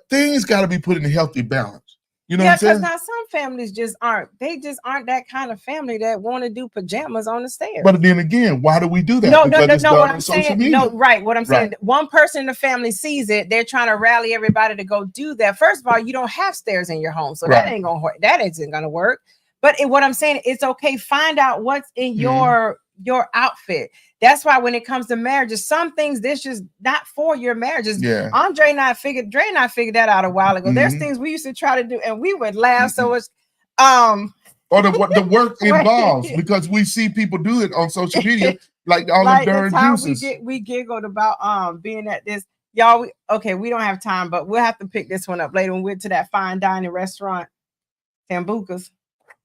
[SPEAKER 1] things gotta be put in a healthy balance. You know what I'm saying?
[SPEAKER 2] Because now some families just aren't that kind of family that want to do pajamas on the stairs.
[SPEAKER 1] But then again, why do we do that?
[SPEAKER 2] No.
[SPEAKER 1] What I'm saying,
[SPEAKER 2] what I'm saying, one person in the family sees it, they're trying to rally everybody to go do that. First of all, you don't have stairs in your home, so that isn't gonna work. But what I'm saying, it's okay. Find out what's in your outfit. That's why when it comes to marriages, some things this just not for your marriages.
[SPEAKER 1] Yeah.
[SPEAKER 2] Dre and I figured that out a while ago. There's things we used to try to do and we would laugh so much.
[SPEAKER 1] Or the work involves, because we see people do it on social media, like all the darn juices.
[SPEAKER 2] We giggled about being at this. Y'all, we don't have time, but we'll have to pick this one up later when we're to that fine dining restaurant, Sambuca's.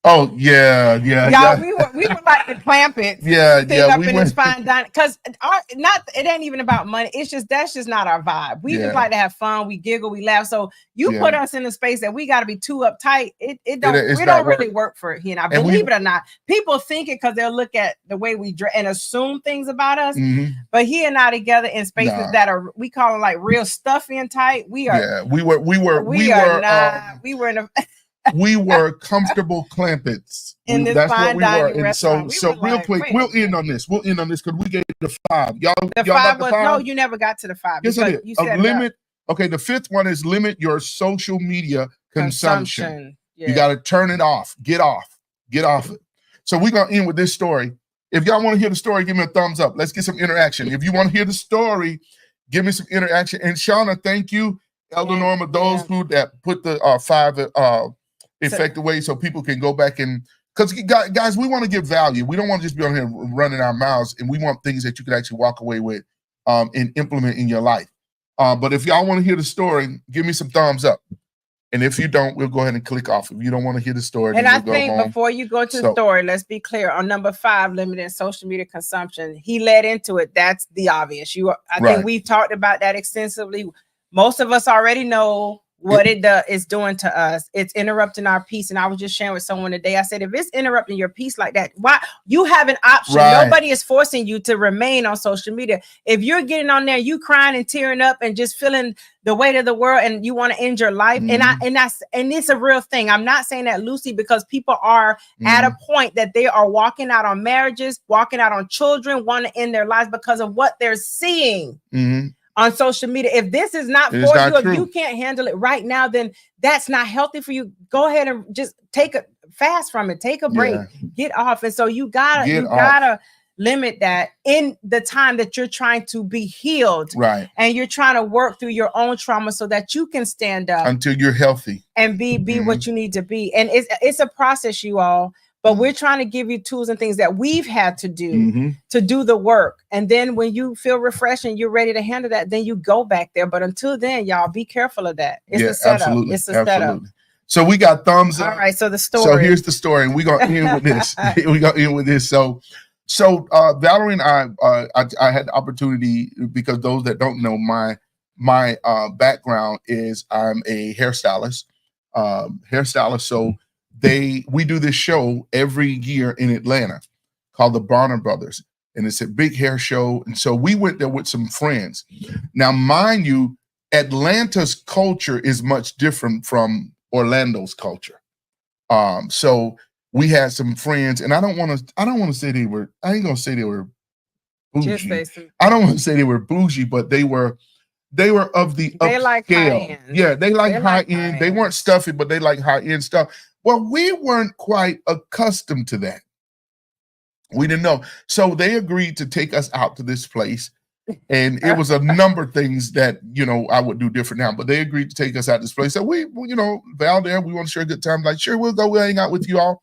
[SPEAKER 1] Oh yeah.
[SPEAKER 2] Y'all, we were like the Clampets.
[SPEAKER 1] Yeah.
[SPEAKER 2] We went fine dining because it ain't even about money. It's just that's just not our vibe. We just like to have fun. We giggle, we laugh. So you put us in a space that we got to be too uptight. We don't really work for it here. And believe it or not, people think it because they'll look at the way we dress and assume things about us. But he and I together in spaces that are, we call them like real stuffy and tight. We are.
[SPEAKER 1] Yeah, we were in a. We were comfortable Clampets. That's what we were. And so real quick, we'll end on this because we gave the 5. Y'all
[SPEAKER 2] the 5 was no, you never got to the 5.
[SPEAKER 1] Yes, I did. You said limit. Okay, the 5th one is limit your social media consumption. Yeah. You got to turn it off. Get off it. So we're gonna end with this story. If y'all want to hear the story, give me a thumbs up. Let's get some interaction. If you want to hear the story, give me some interaction. And Shauna, thank you, Elder Norma, those who that put the 5 effective way so people can go back and, because guys, we want to give value. We don't want to just be on here running our mouths, and we want things that you can actually walk away with and implement in your life. But if y'all want to hear the story, give me some thumbs up. And if you don't, we'll go ahead and click off. If you don't want to hear the story,
[SPEAKER 2] and I think before you go to the story, let's be clear on number 5, limiting social media consumption. He led into it. That's the obvious. I think we've talked about that extensively. Most of us already know what it is doing to us. It's interrupting our peace. And I was just sharing with someone today. I said, if it's interrupting your peace like that, why you have an option? Nobody is forcing you to remain on social media. If you're getting on there, you crying and tearing up and just feeling the weight of the world and you want to end your life. And it's a real thing. I'm not saying that loosely because people are at a point that they are walking out on marriages, walking out on children, want to end their lives because of what they're seeing. On social media. If this is not for you, if you can't handle it right now, then that's not healthy for you. Go ahead and just take a fast from it. Take a break. Get off. And so you gotta limit that in the time that you're trying to be healed. Right. And you're trying to work through your own trauma so that you can stand up
[SPEAKER 1] until you're healthy
[SPEAKER 2] and be what you need to be. And it's a process, you all. But we're trying to give you tools and things that we've had to do to do the work. And then when you feel refreshed and you're ready to handle that, then you go back there. But until then, y'all be careful of that. It's a setup.
[SPEAKER 1] Absolutely.
[SPEAKER 2] It's a setup.
[SPEAKER 1] So we got thumbs up.
[SPEAKER 2] All right. So the story.
[SPEAKER 1] So here's the story. And we're going to end with this. So Valerie and I had the opportunity, because those that don't know my background is I'm a hairstylist. So we do this show every year in Atlanta called the Bonner Brothers, and it's a big hair show. And so we went there with some friends. Now, mind you, Atlanta's culture is much different from Orlando's culture. So we had some friends, and I don't want to say they were. I ain't gonna say they were bougie. I don't want to say they were bougie, but they were of the upscale.
[SPEAKER 2] Like
[SPEAKER 1] yeah, they like high end. They weren't stuffy, but they like high end stuff. Well, we weren't quite accustomed to that. We didn't know. So they agreed to take us out to this place. And it was a number of things that, I would do different now. But they agreed to take us out to this place. So Val there, we want to share a good time. Like, sure, we'll go. We'll hang out with you all.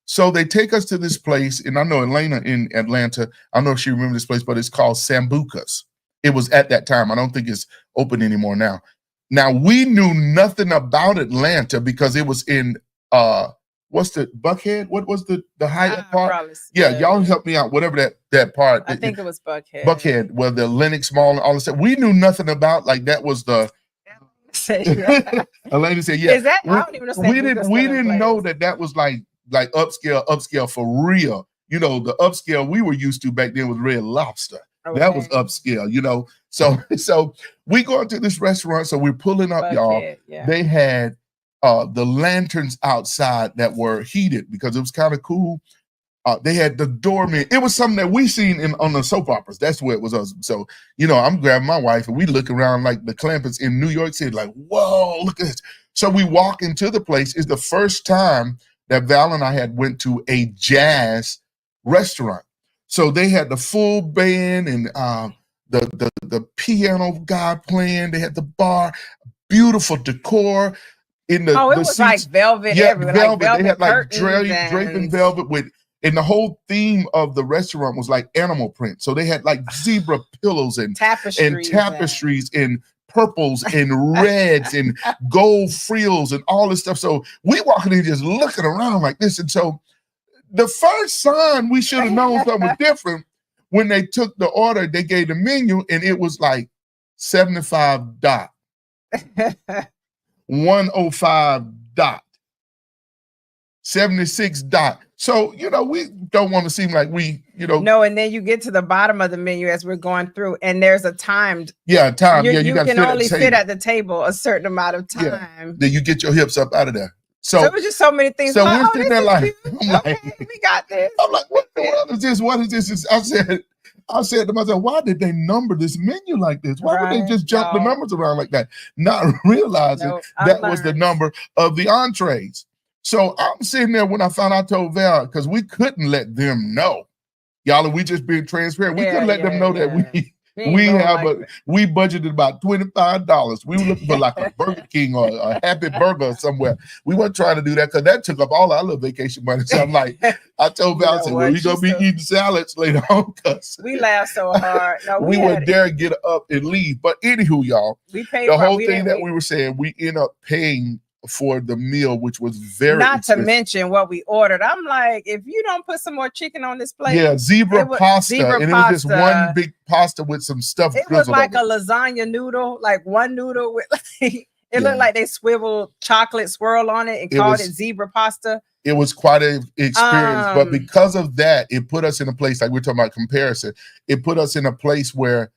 [SPEAKER 1] So they take us to this place. And I know Elena in Atlanta, I don't know if she remembers this place, but it's called Sambuca's. It was at that time. I don't think it's open anymore now. Now, we knew nothing about Atlanta because it was in what's the Buckhead? What was the Hyatt part? Y'all help me out. Whatever that part.
[SPEAKER 2] I think it was Buckhead.
[SPEAKER 1] Buckhead, where the Lenox Mall and all this stuff. We knew nothing about. Like, that was the. A lady said, "Yeah."
[SPEAKER 2] Is that? I don't even know.
[SPEAKER 1] We didn't know that was like upscale for real. The upscale we were used to back then was Red Lobster. Okay. That was upscale. So we go into this restaurant. So we're pulling up, Buckhead, y'all. Yeah. They had the lanterns outside that were heated because it was kind of cool. They had the doorman. It was something that we seen on the soap operas. That's where it was. So, I'm grabbing my wife and we look around like the Clampets in New York City, like, whoa, look at this. So we walk into the place. It's the first time that Val and I had went to a jazz restaurant. So they had the full band and the piano guy playing. They had the bar, beautiful decor. It
[SPEAKER 2] was seats, like velvet everywhere.
[SPEAKER 1] Velvet.
[SPEAKER 2] Like velvet
[SPEAKER 1] they had like
[SPEAKER 2] draping
[SPEAKER 1] velvet with. And the whole theme of the restaurant was like animal print. So they had like zebra pillows and tapestries and purples and reds and gold frills and all this stuff. So we walking in just looking around like this. And so the first sign we should have known something was different when they took the order, they gave the menu and it was like $75, $105, $76. So, we don't want to seem like we,
[SPEAKER 2] No, and then you get to the bottom of the menu as we're going through, and there's a timed.
[SPEAKER 1] Yeah, time. You
[SPEAKER 2] can only sit at the table a certain amount of time.
[SPEAKER 1] Yeah. Then you get your hips up out of there. So
[SPEAKER 2] it was just so many things.
[SPEAKER 1] So we're sitting there like,
[SPEAKER 2] we got this.
[SPEAKER 1] I'm like, what is this? What is this? I said to myself, why did they number this menu like this? Why would they just jump the numbers around like that? Not realizing that was the number of the entrees. So I'm sitting there when I found out, I told Val, because we couldn't let them know. Y'all, we just being transparent. We couldn't let them know that we budgeted about $25. We were looking for like a Burger King or a Happy Burger somewhere. We weren't trying to do that because that took up all our little vacation money. So I'm like, I told Val, we're going to be eating salads later on because
[SPEAKER 2] we laughed so hard. No,
[SPEAKER 1] we wouldn't dare get up and leave. But anywho, y'all,
[SPEAKER 2] we paid
[SPEAKER 1] the whole thing that we were saying, we end up paying for the meal, which was very expensive.
[SPEAKER 2] To mention what we ordered. I'm like, if you don't put some more chicken on this plate.
[SPEAKER 1] Yeah, zebra pasta. It was just one big pasta with some stuff.
[SPEAKER 2] It was like a lasagna noodle, like one noodle with like, it looked like they swiveled chocolate swirl on it and called it zebra pasta.
[SPEAKER 1] It was quite an experience, but because of that, it put us in a place, like we're talking about comparison, it put us in a place where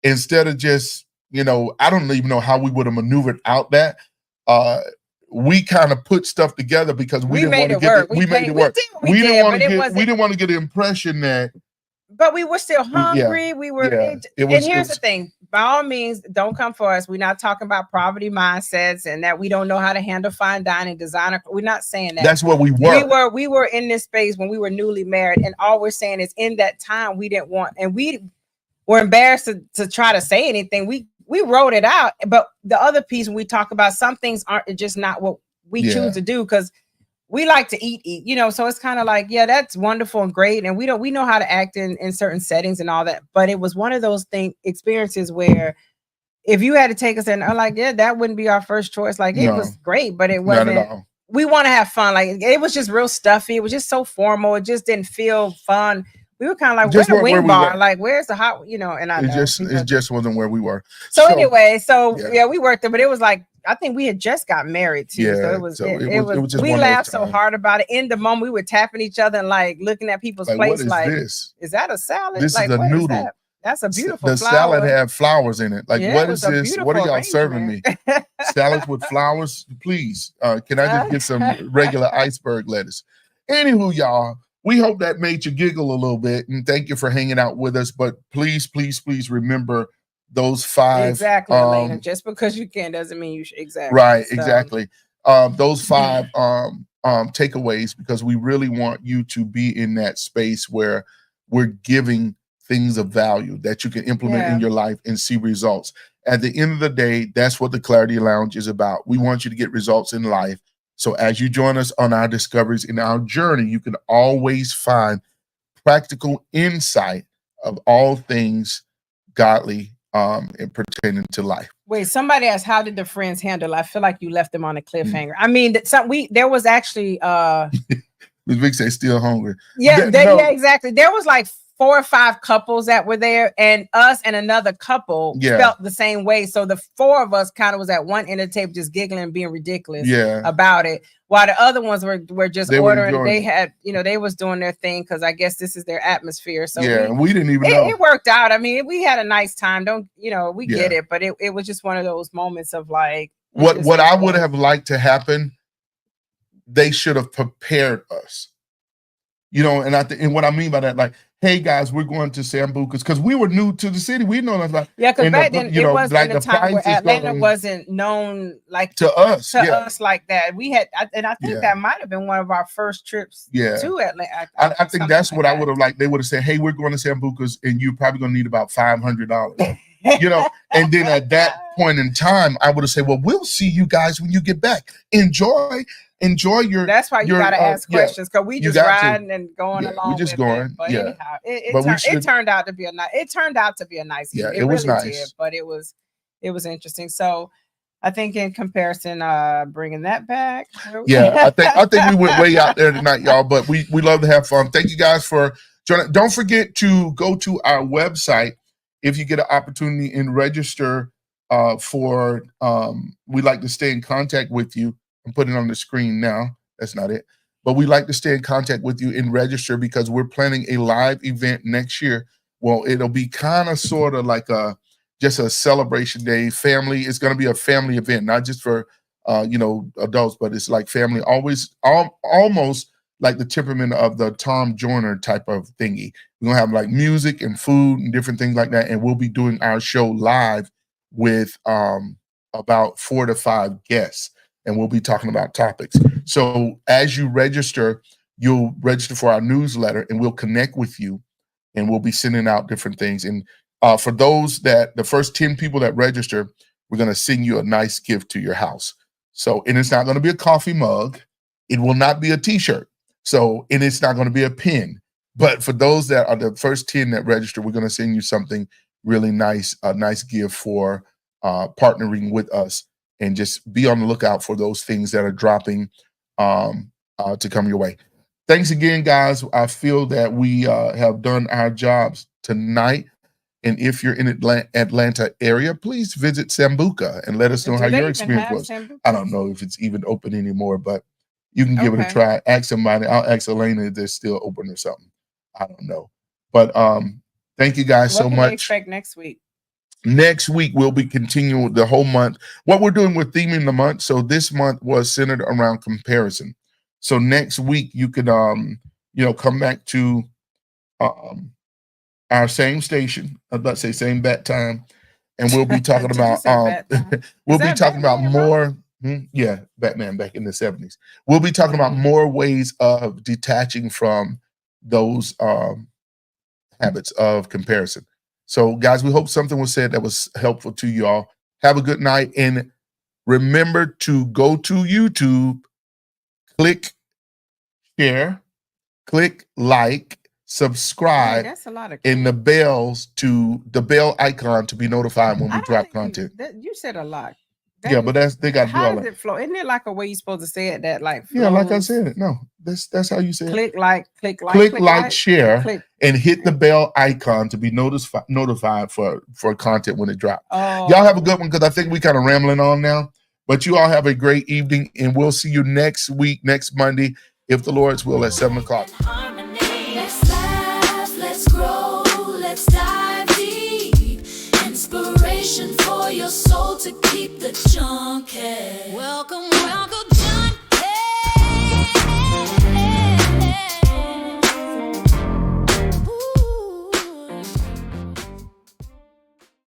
[SPEAKER 1] instead of just, I don't even know how we would have maneuvered out that, we kind of put stuff together because we didn't want to get it. We made it work. We didn't want to get the impression that.
[SPEAKER 2] But we were still hungry. We were. And here's the thing: by all means, don't come for us. We're not talking about poverty mindsets and that we don't know how to handle fine dining, designer. We're not saying that.
[SPEAKER 1] That's what we were.
[SPEAKER 2] We were in this space when we were newly married, and all we're saying is in that time we didn't want, and we were embarrassed to try to say anything. We wrote it out, but the other piece when we talk about some things aren't just not what we choose to do because we like to eat, so it's kind of like, that's wonderful and great. And we know how to act in certain settings and all that. But it was one of those experiences where if you had to take us in, I'm like, that wouldn't be our first choice. Like it was great, but it wasn't. Not at all. We want to have fun. Like it was just real stuffy. It was just so formal. It just didn't feel fun. We were kind of like, where's the wing bar? Like, where's the hot, and
[SPEAKER 1] it just wasn't where we were.
[SPEAKER 2] So anyway, we worked there, but it was like, I think we had just got married too. So it was just we laughed so hard about it. In the moment, we were tapping each other and like looking at people's plates. Like, is that a salad?
[SPEAKER 1] This is a noodle.
[SPEAKER 2] That's a beautiful
[SPEAKER 1] The
[SPEAKER 2] flower.
[SPEAKER 1] Salad had flowers in it. Like, what is this? What are y'all serving me? Salads with flowers? Please. Can I just get some regular iceberg lettuce? Anywho, y'all. We hope that made you giggle a little bit, and thank you for hanging out with us. But please, please, please remember those 5.
[SPEAKER 2] Exactly, Elena. Just because you can doesn't mean you should. Exactly.
[SPEAKER 1] Right, exactly. Those 5 takeaways, because we really want you to be in that space where we're giving things of value that you can implement in your life and see results. At the end of the day, that's what the Clarity Lounge is about. We want you to get results in life. So as you join us on our discoveries in our journey, you can always find practical insight of all things godly and pertaining to life.
[SPEAKER 2] Wait, somebody asked, how did the friends handle? I feel like you left them on a cliffhanger. I mean, there was actually
[SPEAKER 1] Ms. Vic said still hungry.
[SPEAKER 2] Yeah, exactly. There was like 4 or 5 couples that were there, and us and another couple felt the same way. So the 4 of us kind of was at one end of the table just giggling and being ridiculous about it, while the other ones were just ordering. They had, they was doing their thing because I guess this is their atmosphere. So
[SPEAKER 1] we didn't even know.
[SPEAKER 2] It worked out. I mean, we had a nice time. We get it, but it was just one of those moments of like,
[SPEAKER 1] What I would have liked to happen, they should have prepared us. You know, and what I mean by that, like, hey guys, we're going to Sambuca's because we were new to the city. We know that, like,
[SPEAKER 2] because back then it was like in a time where Atlanta wasn't known like
[SPEAKER 1] to us
[SPEAKER 2] like that. We had, and I think that might have been one of our first trips to Atlanta.
[SPEAKER 1] I think that's what I would have liked. They would have said, hey, we're going to Sambuca's and you're probably going to need about $500. You know, and then at that point in time, I would have said, well, we'll see you guys when you get back. Enjoy your.
[SPEAKER 2] That's why you got to ask questions, because we just riding and going along.
[SPEAKER 1] We just going.
[SPEAKER 2] But anyhow, it turned out to be a nice. It turned out to be a nice.
[SPEAKER 1] Yeah, it was really nice.
[SPEAKER 2] But it was interesting. So I think in comparison, bringing that back.
[SPEAKER 1] Yeah, I think we went way out there tonight, y'all. But we love to have fun. Thank you guys for joining. Don't forget to go to our website if you get an opportunity and register for. We like to stay in contact with you. I'm putting it on the screen now. That's not it. But we like to stay in contact with you and register because we're planning a live event next year. Well, it'll be kind of sort of like just a celebration day. Family. It's going to be a family event, not just for adults, but it's like family. Almost like the temperament of the Tom Joyner type of thingy. We're gonna have like music and food and different things like that, and we'll be doing our show live with about 4 to 5 guests. And we'll be talking about topics. So as you register, you'll register for our newsletter and we'll connect with you and we'll be sending out different things. And for those the first 10 people that register, we're going to send you a nice gift to your house. So, and it's not going to be a coffee mug. It will not be a t-shirt. So, and it's not going to be a pen. But for those that are the first 10 that register, we're going to send you something really nice, a nice gift for partnering with us. And just be on the lookout for those things that are dropping to come your way. Thanks again, guys. I feel that we have done our jobs tonight. And if you're in Atlanta area, please visit Sambuca and let us know how your experience was. I don't know if it's even open anymore, but you can give it a try. Ask somebody. I'll ask Elena if they're still open or something. I don't know. But thank you guys so much. What can we
[SPEAKER 2] expect next week?
[SPEAKER 1] Next week, we'll be continuing the whole month. What we're doing, we're theming the month. So this month was centered around comparison. So next week, you could, come back to our same station. I'd about to say same bat time. And we'll be talking about, we'll be talking about more. Batman back in the 70s. We'll be talking about more ways of detaching from those habits of comparison. So, guys, we hope something was said that was helpful to you all. Have a good night. And remember to go to YouTube, click share, click like, subscribe,
[SPEAKER 2] that's a lot of
[SPEAKER 1] and the bell icon to be notified when we drop content.
[SPEAKER 2] You said a lot.
[SPEAKER 1] But they got to do all that. How does
[SPEAKER 2] it flow? Isn't there like a way you're supposed to say it that like flows?
[SPEAKER 1] Yeah, like I said it. No, that's how you say
[SPEAKER 2] click
[SPEAKER 1] it.
[SPEAKER 2] Click
[SPEAKER 1] like, share, and hit the bell icon to be notified for content when it drops. Y'all have a good one because I think we kind of rambling on now. But you all have a great evening, and we'll see you next week, next Monday, if the Lord's will, at 7 o'clock.
[SPEAKER 3] Let's laugh, let's grow, let's dive deep. Inspiration for your soul to keep the junkhead. Welcome.